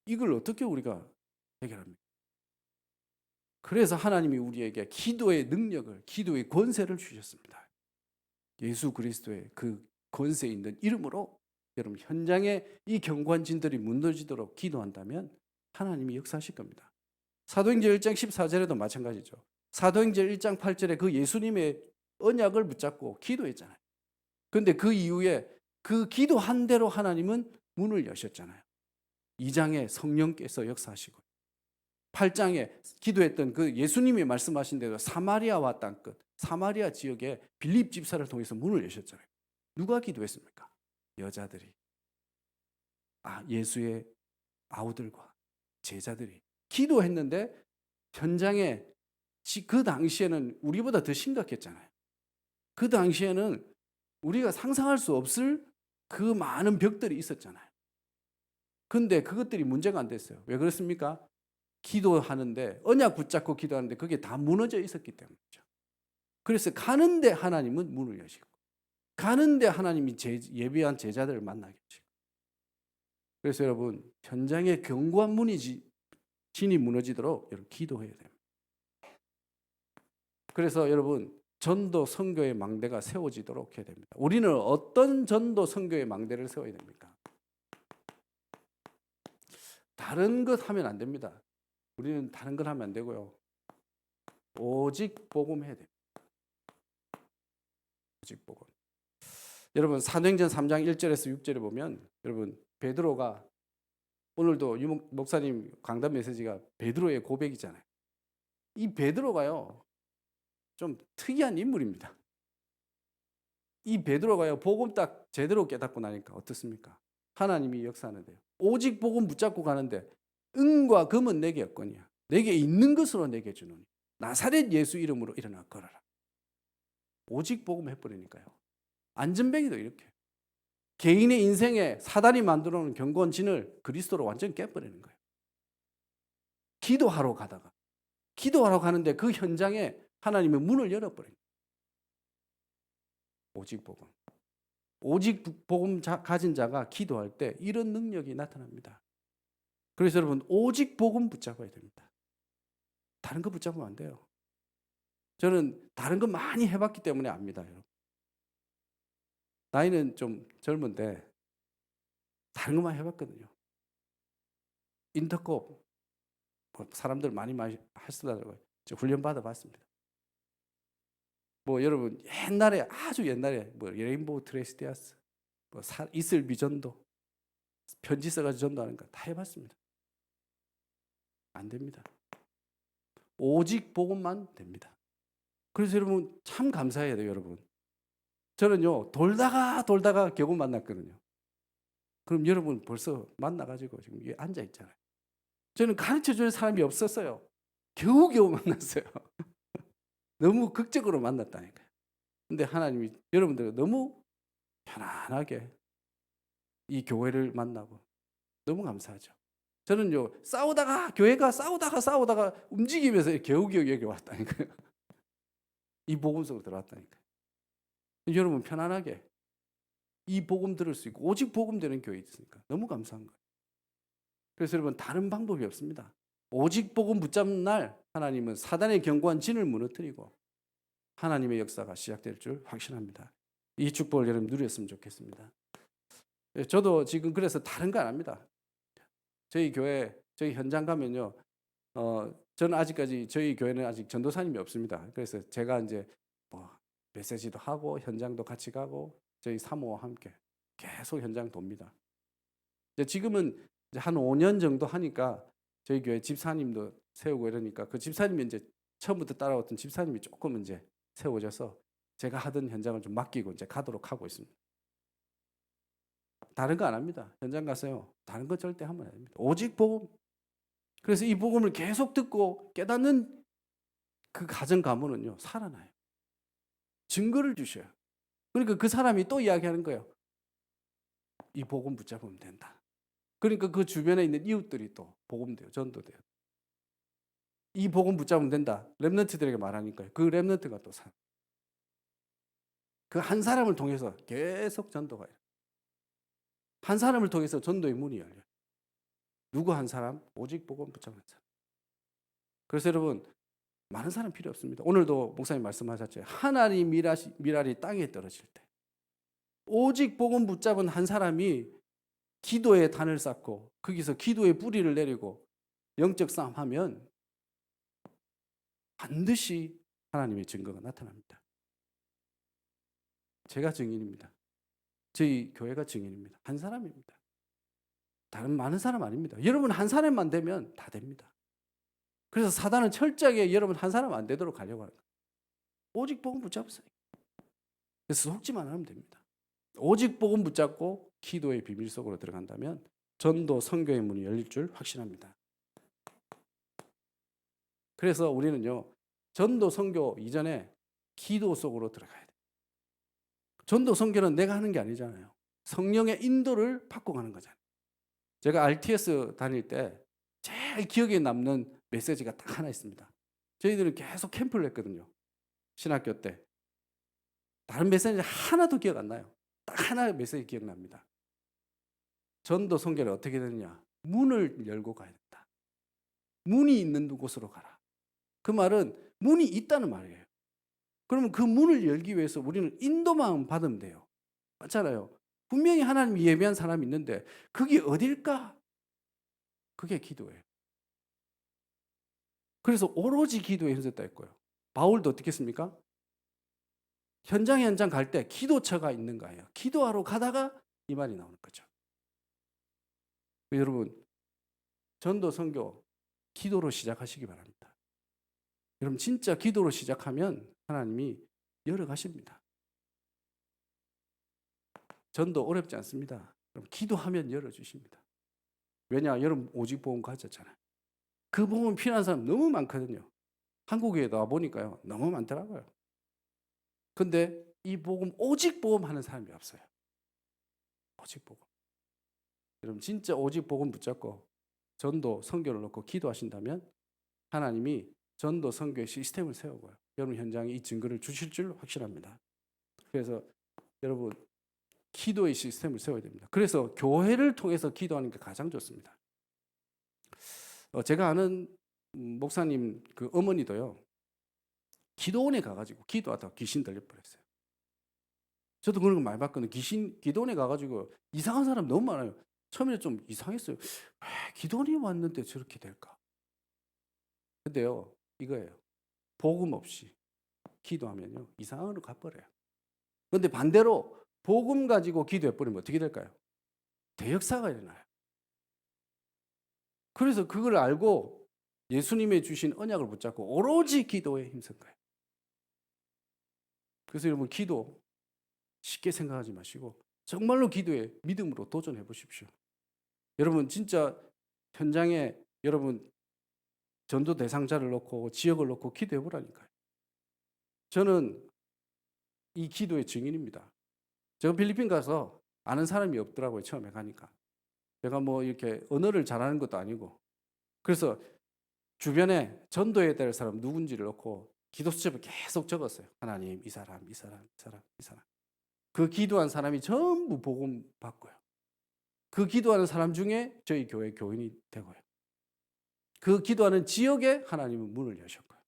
이걸 어떻게 우리가 해결합니까? 그래서 하나님이 우리에게 기도의 능력을, 기도의 권세를 주셨습니다. 예수 그리스도의 그 권세 있는 이름으로 여러분 현장에 이 견고한 진들이 무너지도록 기도한다면 하나님이 역사하실 겁니다. 사도행전 1장 14절에도 마찬가지죠. 사도행전 1장 8절에 그 예수님의 언약을 붙잡고 기도했잖아요. 그런데 그 이후에 그 기도한 대로 하나님은 문을 여셨잖아요. 2장에 성령께서 역사하시고 8장에 기도했던 그 예수님이 말씀하신 대로 사마리아와 땅끝, 사마리아 지역에 빌립 집사를 통해서 문을 여셨잖아요. 누가 기도했습니까? 여자들이. 예수의 아우들과 제자들이 기도했는데 현장에 그 당시에는 우리보다 더 심각했잖아요. 그 당시에는 우리가 상상할 수 없을 그 많은 벽들이 있었잖아요. 근데 그것들이 문제가 안 됐어요. 왜 그렇습니까? 기도하는데 언약 붙잡고 기도하는데 그게 다 무너져 있었기 때문이죠. 그래서 가는데 하나님은 문을 여시고 가는데 하나님이 예비한 제자들을 만나게 하시고 그래서 여러분 현장에 견고한 진이 무너지도록 여러분 기도해야 됩니다. 그래서 여러분 전도 선교의 망대가 세워지도록 해야 됩니다. 우리는 어떤 전도 선교의 망대를 세워야 됩니까? 다른 것 하면 안 됩니다. 우리는 다른 걸 하면 안 되고요. 오직 복음해야 돼요. 오직 복음. 여러분 사도행전 3장 1절에서 6절에 보면 여러분 베드로가 오늘도 유 목사님 강단 메시지가 베드로의 고백이잖아요. 이 베드로가요 좀 특이한 인물입니다. 이 베드로가요, 복음 딱 제대로 깨닫고 나니까 어떻습니까? 하나님이 역사하는데요. 오직 복음 붙잡고 가는데 은과 금은 내게 없거니와 내게 있는 것으로 내게 주노니 나사렛 예수 이름으로 일어나 걸어라. 오직 복음 해버리니까요. 안전뱅이도 이렇게. 개인의 인생에 사단이 만들어 놓은 경건진을 그리스도로 완전히 깨버리는 거예요. 기도하러 가는데 그 현장에 하나님의 문을 열어버린 거예요. 오직 복음. 오직 복음 가진 자가 기도할 때 이런 능력이 나타납니다. 그래서 여러분 오직 복음 붙잡아야 됩니다. 다른 거 붙잡으면 안 돼요. 저는 다른 거 많이 해봤기 때문에 압니다. 여러분. 나이는 좀 젊은데 다른 것만 해봤거든요. 인터콥 사람들 많이 하시더라고요. 저 훈련 받아봤습니다. 뭐 여러분 옛날에 아주 옛날에 뭐 레인보우 트레스디아스, 뭐 이슬 비전도 편지 써가지고 전도하는 거 다 해봤습니다. 안 됩니다. 오직 복음만 됩니다. 그래서 여러분 참 감사해야 돼요, 여러분. 저는요 돌다가 겨우 만났거든요. 그럼 여러분 벌써 만나가지고 지금 여기 앉아 있잖아요. 저는 가르쳐줄 사람이 없었어요. 겨우 만났어요. 너무 극적으로 만났다니까요. 근데 하나님이 여러분들 너무 편안하게 이 교회를 만나고 너무 감사하죠. 저는요 교회가 싸우다가 움직이면서 겨우 여기 왔다니까요. 이 복음 속으로 들어왔다니까요. 여러분 편안하게 이 복음 들을 수 있고 오직 복음 되는 교회 있으니까 너무 감사한 거예요. 그래서 여러분 다른 방법이 없습니다. 오직 복음 붙잡는 날 하나님은 사단의 견고한 진을 무너뜨리고 하나님의 역사가 시작될 줄 확신합니다. 이 축복을 여러분 누렸으면 좋겠습니다. 저도 지금 그래서 다른 거 안 합니다. 저희 교회 저희 현장 가면요, 저는 아직까지 저희 교회는 아직 전도사님이 없습니다. 그래서 제가 이제 뭐 메시지도 하고 현장도 같이 가고 저희 사모와 함께 계속 현장 돕니다. 지금은 이제 한 5년 정도 하니까 저희 교회 집사님도 세우고 이러니까 그 집사님이 이제 처음부터 따라왔던 집사님이 조금 이제 세워져서 제가 하던 현장을 좀 맡기고 이제 가도록 하고 있습니다. 다른 거 안 합니다. 현장 가서요. 다른 거 절대 하면 안 됩니다. 오직 복음. 그래서 이 복음을 계속 듣고 깨닫는 그 가정 가문은요 살아나요. 증거를 주셔요. 그러니까 그 사람이 또 이야기하는 거예요. 이 복음 붙잡으면 된다. 그러니까 그 주변에 있는 이웃들이 또 복음돼요. 전도돼요. 이 복음 붙잡으면 된다. 렘넌트들에게 말하니까요. 그 렘넌트가 또 살. 그 한 사람을 통해서 계속 전도가 돼요. 한 사람을 통해서 전도의 문이 열려요. 누구 한 사람? 오직 복음 붙잡는 사람. 그래서 여러분 많은 사람 필요 없습니다. 오늘도 목사님 말씀하셨죠. 하나님 미랄이 땅에 떨어질 때 오직 복음 붙잡은 한 사람이 기도의 단을 쌓고 거기서 기도의 뿌리를 내리고 영적 싸움하면 반드시 하나님의 증거가 나타납니다. 제가 증인입니다. 저희 교회가 증인입니다. 한 사람입니다. 다른 많은 사람 아닙니다. 여러분 한 사람만 되면 다 됩니다. 그래서 사단은 철저하게 여러분 한 사람 안 되도록 하려고 하는 거예요. 오직 복음 붙잡으세요. 그래서 속지만 하면 됩니다. 오직 복음 붙잡고 기도의 비밀 속으로 들어간다면 전도 선교의 문이 열릴 줄 확신합니다. 그래서 우리는요 전도 선교 이전에 기도 속으로 들어가야 돼요. 전도 선교는 내가 하는 게 아니잖아요. 성령의 인도를 받고 가는 거잖아요. 제가 RTS 다닐 때 제일 기억에 남는 메시지가 딱 하나 있습니다. 저희들은 계속 캠프를 했거든요. 신학교 때. 다른 메시지 하나도 기억 안 나요. 딱 하나 메시지 기억납니다. 전도 선교를 어떻게 되느냐. 문을 열고 가야 된다. 문이 있는 곳으로 가라. 그 말은 문이 있다는 말이에요. 그러면 그 문을 열기 위해서 우리는 인도만 받으면 돼요. 맞잖아요. 분명히 하나님이 예비한 사람이 있는데 그게 어딜까? 그게 기도예요. 그래서 오로지 기도에 힘썼다 했고요. 바울도 어떻게 했습니까? 현장 갈 때 기도처가 있는 거예요. 기도하러 가다가 이 말이 나오는 거죠. 여러분 전도 선교 기도로 시작하시기 바랍니다. 여러분 진짜 기도로 시작하면 하나님이 열어가십니다. 전도 어렵지 않습니다. 그럼 기도하면 열어주십니다. 왜냐? 여러분 오직 복음 가졌잖아요. 그 복음 필요한 사람 너무 많거든요. 한국에 나와보니까요. 너무 많더라고요. 근데 이 복음, 오직 복음 하는 사람이 없어요. 오직 복음. 여러분 진짜 오직 복음 붙잡고 전도, 선교를 놓고 기도하신다면 하나님이 전도, 선교의 시스템을 세우고요. 여러분 현장에 이 증거를 주실 줄 확신합니다. 그래서 여러분 기도의 시스템을 세워야 됩니다. 그래서 교회를 통해서 기도하는 게 가장 좋습니다. 제가 아는 목사님 그 어머니도요. 기도원에 가가지고 기도하다가 귀신 들려버렸어요. 저도 그런 거 많이 봤거든요. 기도원에 가가지고 이상한 사람 너무 많아요. 처음에 좀 이상했어요. 왜 기도원이 왔는데 저렇게 될까? 근데요, 이거예요. 복음 없이 기도하면요, 이상한 거 가버려요. 근데 반대로 복음 가지고 기도해버리면 어떻게 될까요? 대역사가 일어나요. 그래서 그걸 알고 예수님의 주신 언약을 붙잡고 오로지 기도에 힘쓴 거예요. 그래서 여러분 기도 쉽게 생각하지 마시고 정말로 기도에 믿음으로 도전해 보십시오. 여러분 진짜 현장에 여러분 전도 대상자를 놓고 지역을 놓고 기도해 보라니까요. 저는 이 기도의 증인입니다. 제가 필리핀 가서 아는 사람이 없더라고요. 처음에 가니까. 제가 뭐 이렇게 언어를 잘하는 것도 아니고. 그래서 주변에 전도해야 될 사람 누군지를 놓고 기도 수첩을 계속 적었어요. 하나님, 이 사람, 이 사람, 이 사람, 이 사람. 그 기도한 사람이 전부 복음 받고요. 그 기도하는 사람 중에 저희 교회 교인이 되고요. 그 기도하는 지역에 하나님은 문을 여셨고요.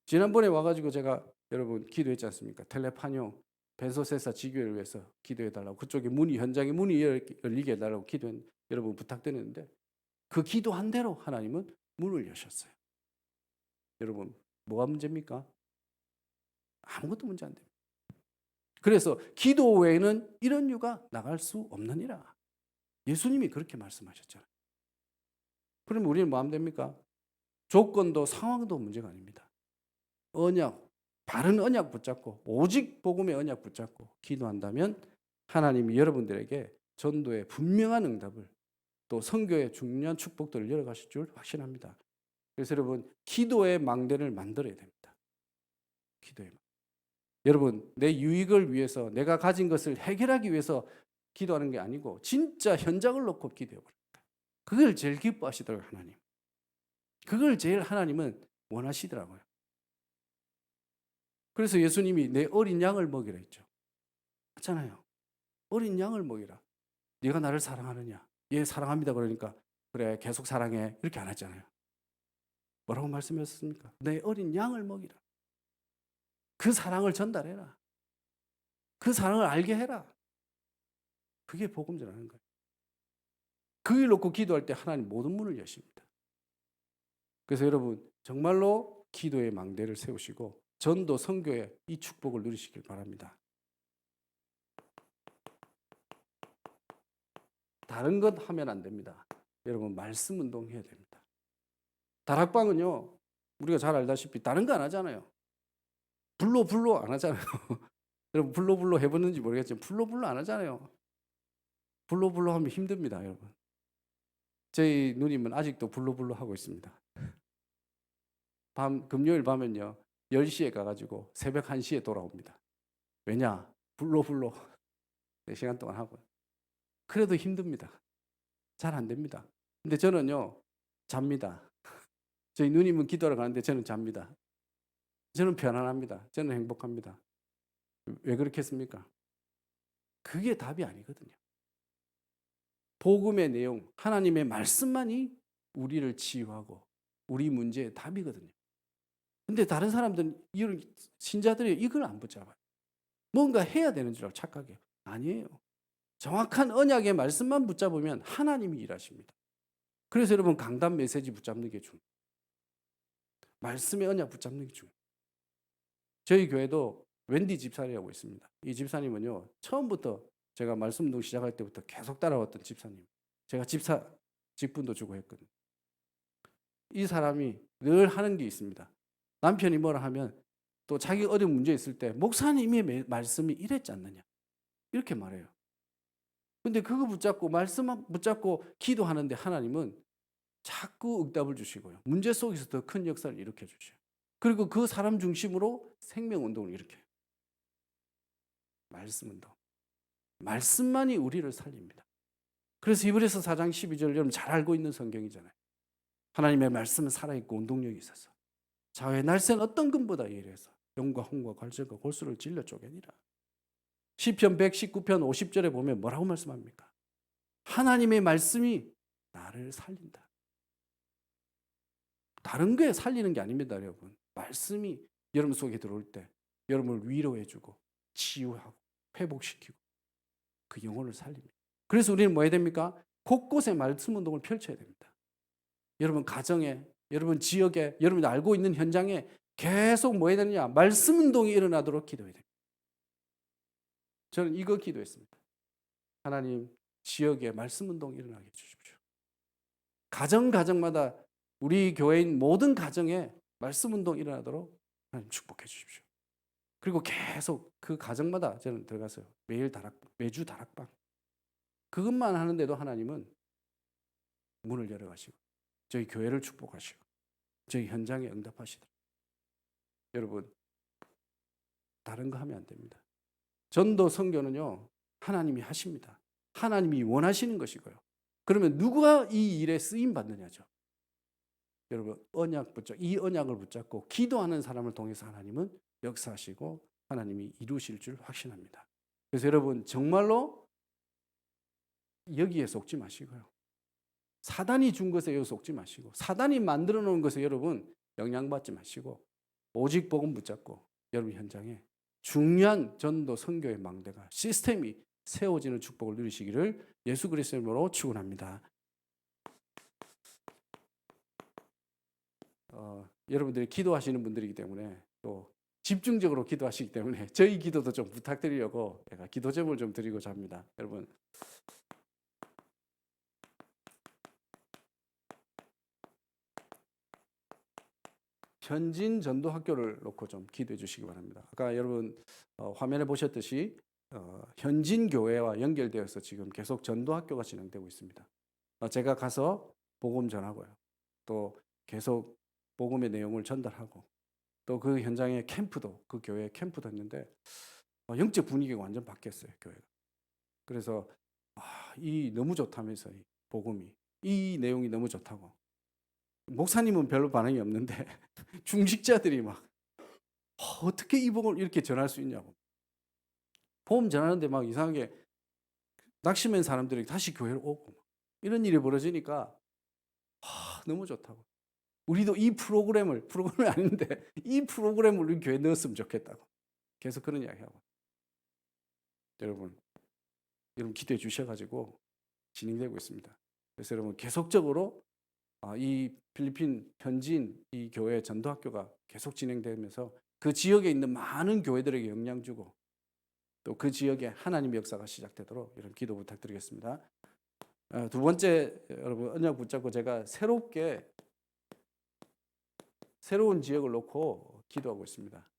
지난번에 와가지고 제가 여러분 기도했지 않습니까? 텔레파뇨 벤소세사 지교회를 위해서 기도해달라고 그쪽에 문이 현장에 문이 열리게 해달라고 여러분 부탁드렸는데 그 기도한 대로 하나님은 문을 여셨어요. 여러분 뭐가 문제입니까? 아무것도 문제 안 됩니다. 그래서 기도 외에는 이런 유가 나갈 수 없느니라. 예수님이 그렇게 말씀하셨잖아요. 그러면 우리는 뭐 하면 됩니까? 조건도 상황도 문제가 아닙니다. 언약, 바른 언약 붙잡고 오직 복음의 언약 붙잡고 기도한다면 하나님이 여러분들에게 전도의 분명한 응답을 또 선교의 중요한 축복들을 열어가실 줄 확신합니다. 그래서 여러분 기도의 망대를 만들어야 됩니다. 기도의 망대. 여러분 내 유익을 위해서 내가 가진 것을 해결하기 위해서 기도하는 게 아니고 진짜 현장을 놓고 기도해 버립니다. 그걸 제일 기뻐하시더라고요. 하나님. 그걸 제일 하나님은 원하시더라고요. 그래서 예수님이 내 어린 양을 먹이라 했죠. 맞잖아요. 어린 양을 먹이라. 네가 나를 사랑하느냐? 예, 사랑합니다. 그러니까 그래 계속 사랑해. 이렇게 안 했잖아요. 뭐라고 말씀하셨습니까? 내 어린 양을 먹이라. 그 사랑을 전달해라. 그 사랑을 알게 해라. 그게 복음 전하는 거예요. 그 일 놓고 기도할 때 하나님 모든 문을 여십니다. 그래서 여러분 정말로 기도의 망대를 세우시고 전도 선교에 이 축복을 누리시길 바랍니다. 다른 것 하면 안 됩니다. 여러분 말씀 운동해야 됩니다. 다락방은요 우리가 잘 알다시피 다른 거 안 하잖아요. 불로 안 하잖아요. 여러분 불로 해봤는지 모르겠지만 불로 안 하잖아요. 불로 하면 힘듭니다, 여러분. 저희 누님은 아직도 불로 하고 있습니다. 금요일 밤은요 10시에 가가지고 새벽 1시에 돌아옵니다. 왜냐? 불로 4시간 동안 하고요. 그래도 힘듭니다. 잘 안 됩니다. 근데 저는요 잡니다. 저희 누님은 기도하러 가는데 저는 잡니다. 저는 편안합니다. 저는 행복합니다. 왜 그렇게 했습니까? 그게 답이 아니거든요. 복음의 내용, 하나님의 말씀만이 우리를 치유하고 우리 문제의 답이거든요. 근데 다른 사람들은 이런 신자들이 이걸 안 붙잡아요. 뭔가 해야 되는 줄 알고 착각해요. 아니에요. 정확한 언약의 말씀만 붙잡으면 하나님이 일하십니다. 그래서 여러분 강단 메시지 붙잡는 게 중요해요. 말씀의 언약 붙잡는 게 중요해요. 저희 교회도 웬디 집사님이라고 있습니다. 이 집사님은요 처음부터 제가 말씀 운동 시작할 때부터 계속 따라왔던 집사님. 제가 집사 직분도 주고 했거든요. 이 사람이 늘 하는 게 있습니다. 남편이 뭐라 하면 또 자기 어려운 문제 있을 때 목사님의 말씀이 이랬지 않느냐 이렇게 말해요. 근데 그거 붙잡고 말씀 붙잡고 기도하는데 하나님은 자꾸 응답을 주시고요. 문제 속에서 더 큰 역사를 일으켜 주셔요. 그리고 그 사람 중심으로 생명 운동을 일으켜요. 말씀 운동. 말씀만이 우리를 살립니다. 그래서 히브리서 4장 12절 여러분 잘 알고 있는 성경이잖아요. 하나님의 말씀은 살아있고 운동력이 있어서 자의 날쌘 어떤 금보다 예리해서 용과 홍과 갈증과 골수를 질러 쪼개니라. 시편 119편 50절에 보면 뭐라고 말씀합니까? 하나님의 말씀이 나를 살린다. 다른 게 살리는 게 아닙니다, 여러분. 말씀이 여러분 속에 들어올 때 여러분을 위로해주고 치유하고 회복시키고 그 영혼을 살립니다. 그래서 우리는 뭐 해야 됩니까? 곳곳에 말씀 운동을 펼쳐야 됩니다. 여러분 가정에, 여러분 지역에, 여러분이 알고 있는 현장에 계속 뭐 해야 되느냐? 말씀 운동이 일어나도록 기도해야 됩니다. 저는 이거 기도했습니다. 하나님, 지역에 말씀 운동이 일어나게 해주십시오. 가정마다 우리 교회인 모든 가정에 말씀 운동이 일어나도록 하나님 축복해 주십시오. 그리고 계속 그 가정마다 저는 들어가서요. 매주 다락방. 그것만 하는데도 하나님은 문을 열어가시고 저희 교회를 축복하시고 저희 현장에 응답하시더라고요. 여러분, 다른 거 하면 안 됩니다. 전도 선교는요, 하나님이 하십니다. 하나님이 원하시는 것이고요. 그러면 누가 이 일에 쓰임 받느냐죠. 여러분, 이 언약을 붙잡고 기도하는 사람을 통해서 하나님은 역사하시고 하나님이 이루실 줄 확신합니다. 그래서 여러분 정말로 여기에 속지 마시고요. 사단이 준 것에 속지 마시고 사단이 만들어 놓은 것에 여러분 영향받지 마시고 오직 복음 붙잡고 여러분 현장에 중요한 전도 선교의 망대가 시스템이 세워지는 축복을 누리시기를 예수 그리스도의 이름으로 축원합니다. 여러분들이 기도하시는 분들이기 때문에 또 집중적으로 기도하시기 때문에 저희 기도도 좀 부탁드리려고 제가 기도 제목을 좀 드리고자 합니다. 여러분, 현진 전도 학교를 놓고 좀 기도해 주시기 바랍니다. 아까 여러분 화면에 보셨듯이 현진 교회와 연결되어서 지금 계속 전도 학교가 진행되고 있습니다. 제가 가서 복음 전하고요. 또 계속 복음의 내용을 전달하고 또 그 현장에 캠프도 그 교회 캠프도 했는데 영적 분위기가 완전 바뀌었어요, 교회가. 그래서 이 너무 좋다면서 이 복음이 이 내용이 너무 좋다고. 목사님은 별로 반응이 없는데 중직자들이 막 어떻게 이 복음을 이렇게 전할 수 있냐고. 복음 전하는데 막 이상하게 낙심한 사람들이 다시 교회로 오고 이런 일이 벌어지니까 너무 좋다고. 우리도 이 프로그램이 아닌데 이 프로그램을 우리 교회에 넣었으면 좋겠다고 계속 그런 이야기하고. 여러분 기도해 주셔가지고 진행되고 있습니다. 그래서 여러분 계속적으로 이 필리핀 현지인 이 교회 전도학교가 계속 진행되면서 그 지역에 있는 많은 교회들에게 영향 주고 또 그 지역에 하나님의 역사가 시작되도록 이런 기도 부탁드리겠습니다. 두 번째, 여러분 언약 붙잡고 제가 새로운 지역을 놓고 기도하고 있습니다.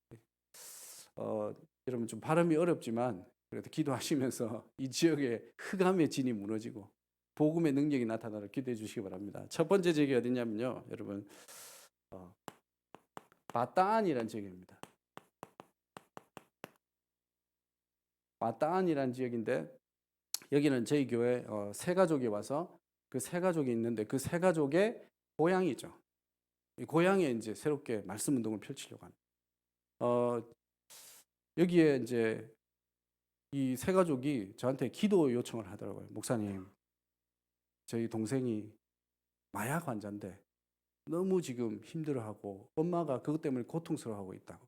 여러분 좀 발음이 어렵지만 그래도 기도하시면서 이 지역의 흑암의 진이 무너지고 복음의 능력이 나타나도록 기도해 주시기 바랍니다. 첫 번째 지역이 어디냐면요, 여러분 바따안이라는 지역입니다. 바따안이라는 지역인데 여기는 저희 교회 세 가족이 와서 그 세 가족이 있는데 그 세 가족의 고향이죠. 이 고향에 이제 새롭게 말씀 운동을 펼치려고 합니다. 여기에 이제 이 세 가족이 저한테 기도 요청을 하더라고요. 목사님, 저희 동생이 마약 환자인데 너무 지금 힘들어하고 엄마가 그것 때문에 고통스러워하고 있다고.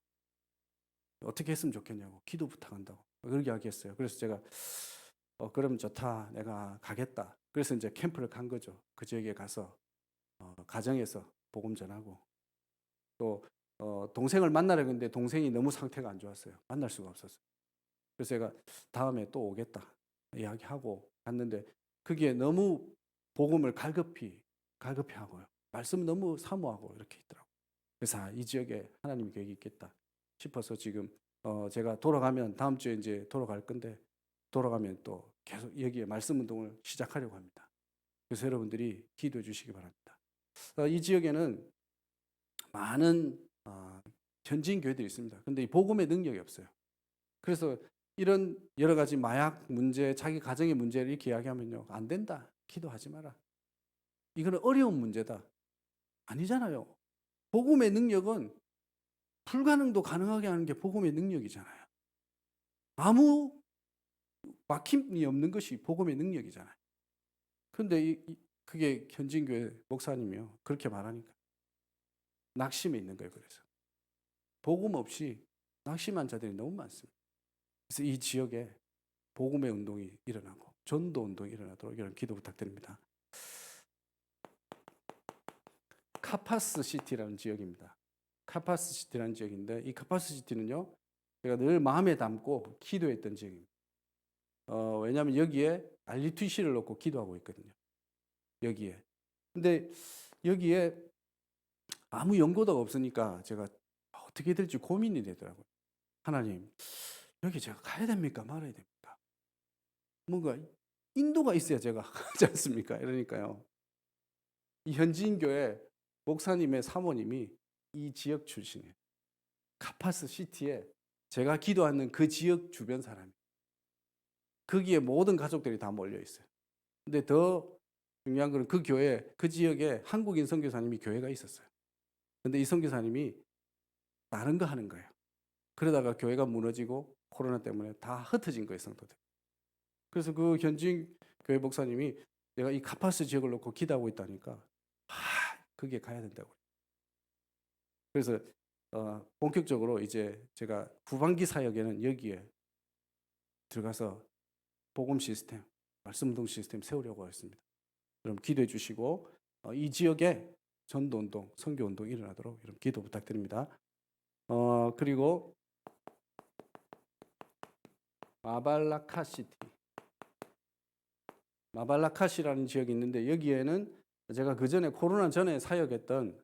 어떻게 했으면 좋겠냐고 기도 부탁한다고 그렇게 이야기했어요. 그래서 제가 그럼 좋다, 내가 가겠다. 그래서 이제 캠프를 간 거죠. 그 지역에 가서 가정에서 복음 전하고 또 동생을 만나려고 했는데 동생이 너무 상태가 안 좋았어요. 만날 수가 없었어요. 그래서 제가 다음에 또 오겠다 이야기하고 갔는데 그게 너무 복음을 갈급히 하고요. 말씀 너무 사모하고 이렇게 있더라고요. 그래서 이 지역에 하나님 계획이 있겠다 싶어서 지금 제가 돌아가면 다음 주에 이제 돌아갈 건데 돌아가면 또 계속 여기에 말씀 운동을 시작하려고 합니다. 그래서 여러분들이 기도해 주시기 바랍니다. 이 지역에는 많은 현지인 교회들이 있습니다. 그런데 이 복음의 능력이 없어요. 그래서 이런 여러 가지 마약 문제, 자기 가정의 문제를 이렇게 이야기하면요, 안 된다, 기도하지 마라. 이거는 어려운 문제다. 아니잖아요. 복음의 능력은 불가능도 가능하게 하는 게 복음의 능력이잖아요. 아무 막힘이 없는 것이 복음의 능력이잖아요. 그런데 그게 현진교회 목사님이요, 그렇게 말하니까 낙심해 있는 거예요. 그래서 복음 없이 낙심한 자들이 너무 많습니다. 그래서 이 지역에 복음의 운동이 일어나고 전도 운동이 일어나도록 이런 기도 부탁드립니다. 카파스 시티라는 지역입니다. 카파스 시티라는 지역인데, 이 카파스 시티는요, 제가 늘 마음에 담고 기도했던 지역입니다. 왜냐하면 여기에 RUTC를 놓고 기도하고 있거든요. 여기에. 근데 여기에 아무 연고가 없으니까 제가 어떻게 될지 고민이 되더라고요. 하나님, 여기 제가 가야 됩니까? 말아야 됩니까? 뭔가 인도가 있어야 제가 가지 않습니까? 이러니까요, 이 현지인 교회 목사님의 사모님이 이 지역 출신이에요. 카파스 시티에 제가 기도하는 그 지역 주변 사람이, 거기에 모든 가족들이 다 몰려 있어요. 근데 더 중요한 거는 그 교회, 그 지역에 한국인 선교사님이 교회가 있었어요. 근데 이 선교사님이 다른 거 하는 거예요. 그러다가 교회가 무너지고 코로나 때문에 다 흩어진 거예요, 성도들. 그래서 그 현지인 교회 목사님이 내가 이 카파스 지역을 놓고 기도하고 있다니까, 그게 가야 된다고. 그래서 본격적으로 이제 제가 후반기 사역에는 여기에 들어가서 복음 시스템, 말씀 운동 시스템 세우려고 했습니다. 그럼 기도해 주시고 이 지역에 전도 운동, 선교 운동이 일어나도록 이런 기도 부탁드립니다. 그리고 마발라카시티, 마발라카시라는 지역이 있는데, 여기에는 제가 그 전에 코로나 전에 사역했던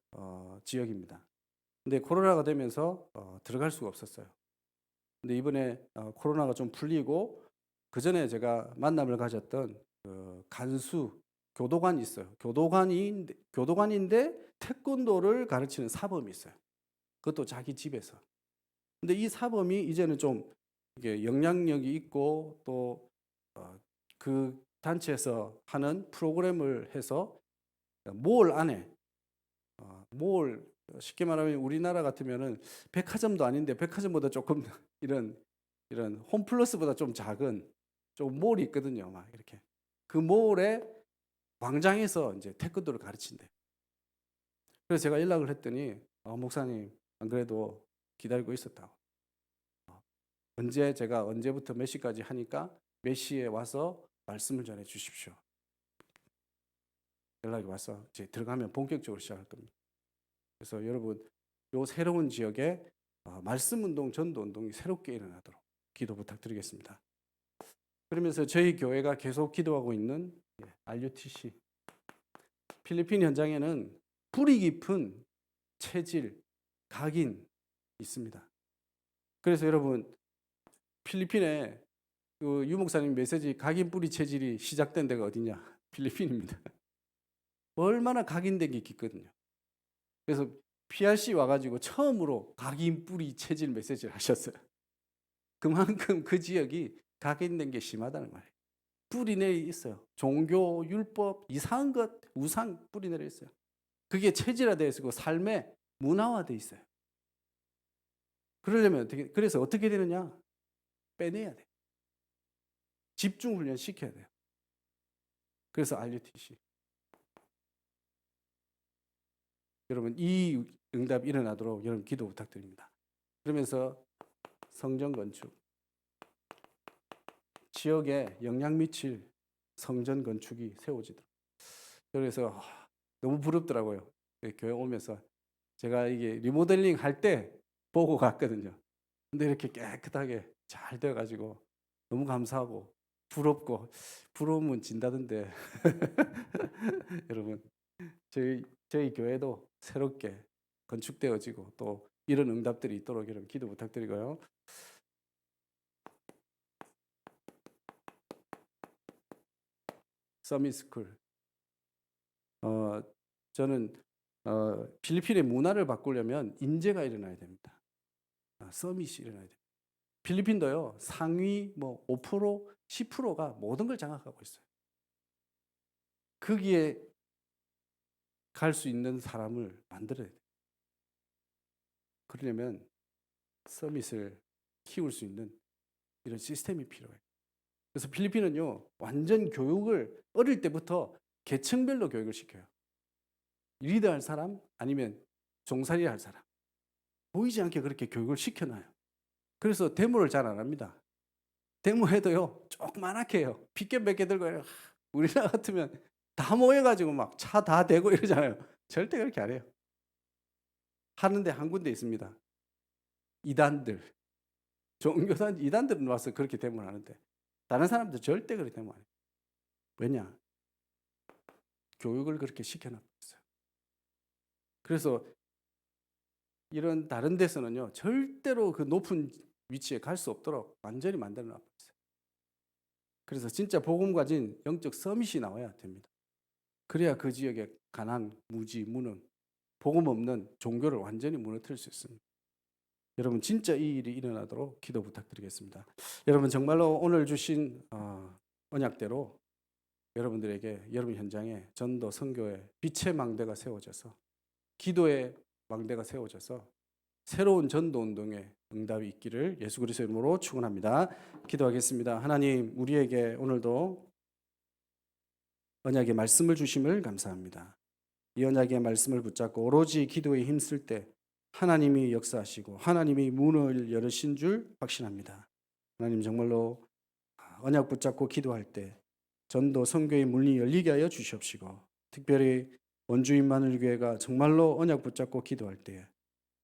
지역입니다. 근데 코로나가 되면서 들어갈 수가 없었어요. 근데 이번에 코로나가 좀 풀리고, 그 전에 제가 만남을 가졌던 간수 교도관이 있어요. 교도관인데 태권도를 가르치는 사범이 있어요. 그것도 자기 집에서. 근데 이 사범이 이제는 좀 이게 영향력이 있고, 또 그 단체에서 하는 프로그램을 해서 몰 안에, 몰, 쉽게 말하면 우리나라 같으면은 백화점도 아닌데 백화점보다 조금 이런 홈플러스보다 좀 작은 좀 몰이 있거든요. 막 이렇게 그 몰에 광장에서 이제 태권도를 가르친대. 그래서 제가 연락을 했더니 목사님, 안 그래도 기다리고 있었다고. 제가 언제부터 몇 시까지 하니까 몇 시에 와서 말씀을 전해 주십시오. 연락이 와서 이제 들어가면 본격적으로 시작할 겁니다. 그래서 여러분, 요 새로운 지역에 말씀 운동, 전도 운동이 새롭게 일어나도록 기도 부탁드리겠습니다. 그러면서 저희 교회가 계속 기도하고 있는 RUTC, 필리핀 현장에는 뿌리 깊은 체질, 각인 있습니다. 그래서 여러분, 필리핀에 그 유목사님 메시지 각인 뿌리 체질이 시작된 데가 어디냐? 필리핀입니다. 얼마나 각인된 게 있거든요. 그래서 PRC 와가지고 처음으로 각인 뿌리 체질 메시지를 하셨어요. 그만큼 그 지역이 각인된 게 심하다는 말이에요. 뿌리 내려 있어요. 종교, 율법, 이상한 것, 우상 뿌리 내려 있어요. 그게 체질화되어 있고 삶에 문화화되어 있어요. 그러려면 그래서 어떻게 되느냐? 빼내야 돼요. 집중 훈련 시켜야 돼요. 그래서 RUTC. 여러분, 이 응답이 일어나도록 여러분 기도 부탁드립니다. 그러면서 성전 건축, 지역에 영향 미칠 성전 건축이 세워지도록. 그래서 너무 부럽더라고요. 교회 오면서 제가 이게 리모델링 할 때 보고 갔거든요. 근데 이렇게 깨끗하게 잘 되어가지고 너무 감사하고 부럽고, 부러우면 진다던데 여러분, 저희 교회도 새롭게 건축되어지고 또 이런 응답들이 있도록 여러분 기도 부탁드리고요. 서밋스쿨. 저는 필리핀의 문화를 바꾸려면 인재가 일어나야 됩니다. 서밋이 일어나야 됩니다. 필리핀도요, 상위 5%, 10%가 모든 걸 장악하고 있어요. 거기에 갈 수 있는 사람을 만들어야 돼요. 그러려면 서밋을 키울 수 있는 이런 시스템이 필요해요. 그래서 필리핀은요, 완전 교육을 어릴 때부터 계층별로 교육을 시켜요. 리더할 사람 아니면 종살이 할 사람. 보이지 않게 그렇게 교육을 시켜놔요. 그래서 데모를 잘 안 합니다. 데모해도요, 조그만하게 해요. 빗개 몇 개 들고 해요. 우리나라 같으면 다 모여가지고 막 차 다 대고 이러잖아요. 절대 그렇게 안 해요. 하는데 한 군데 있습니다. 이단들. 종교단 이단들은 와서 그렇게 데모를 하는데 다른 사람들 절대 그렇게 데모 안 해요. 왜냐? 교육을 그렇게 시켜놨어요. 그래서 이런 다른 데서는요, 절대로 그 높은 위치에 갈 수 없도록 완전히 만들어 놨어요. 그래서 진짜 복음 가진 영적 서밋이 나와야 됩니다. 그래야 그 지역의 가난, 무지, 무능, 복음 없는 종교를 완전히 무너뜨릴 수 있습니다. 여러분 진짜 이 일이 일어나도록 기도 부탁드리겠습니다. 여러분 정말로 오늘 주신 언약대로 여러분들에게 여러분 현장에 전도 선교의 빛의 망대가 세워져서 기도의 망대가 세워져서 새로운 전도 운동에 응답이 있기를 예수 그리스도의 이름으로 축원합니다. 기도하겠습니다. 하나님 우리에게 오늘도 언약의 말씀을 주심을 감사합니다. 이 언약의 말씀을 붙잡고 오로지 기도에 힘쓸 때 하나님이 역사하시고 하나님이 문을 열으신 줄 확신합니다. 하나님 정말로 언약 붙잡고 기도할 때 전도 선교의 문이 열리게 하여 주시옵시고 특별히 원주 임마누엘교회가 정말로 언약 붙잡고 기도할 때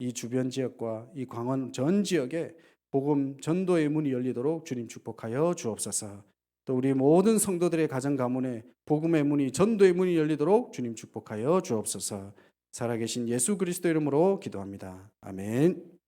이 주변 지역과 이 광원 전 지역에 복음 전도의 문이 열리도록 주님 축복하여 주옵소서. 또 우리 모든 성도들의 가정 가문에 복음의 문이 전도의 문이 열리도록 주님 축복하여 주옵소서. 살아계신 예수 그리스도 이름으로 기도합니다. 아멘.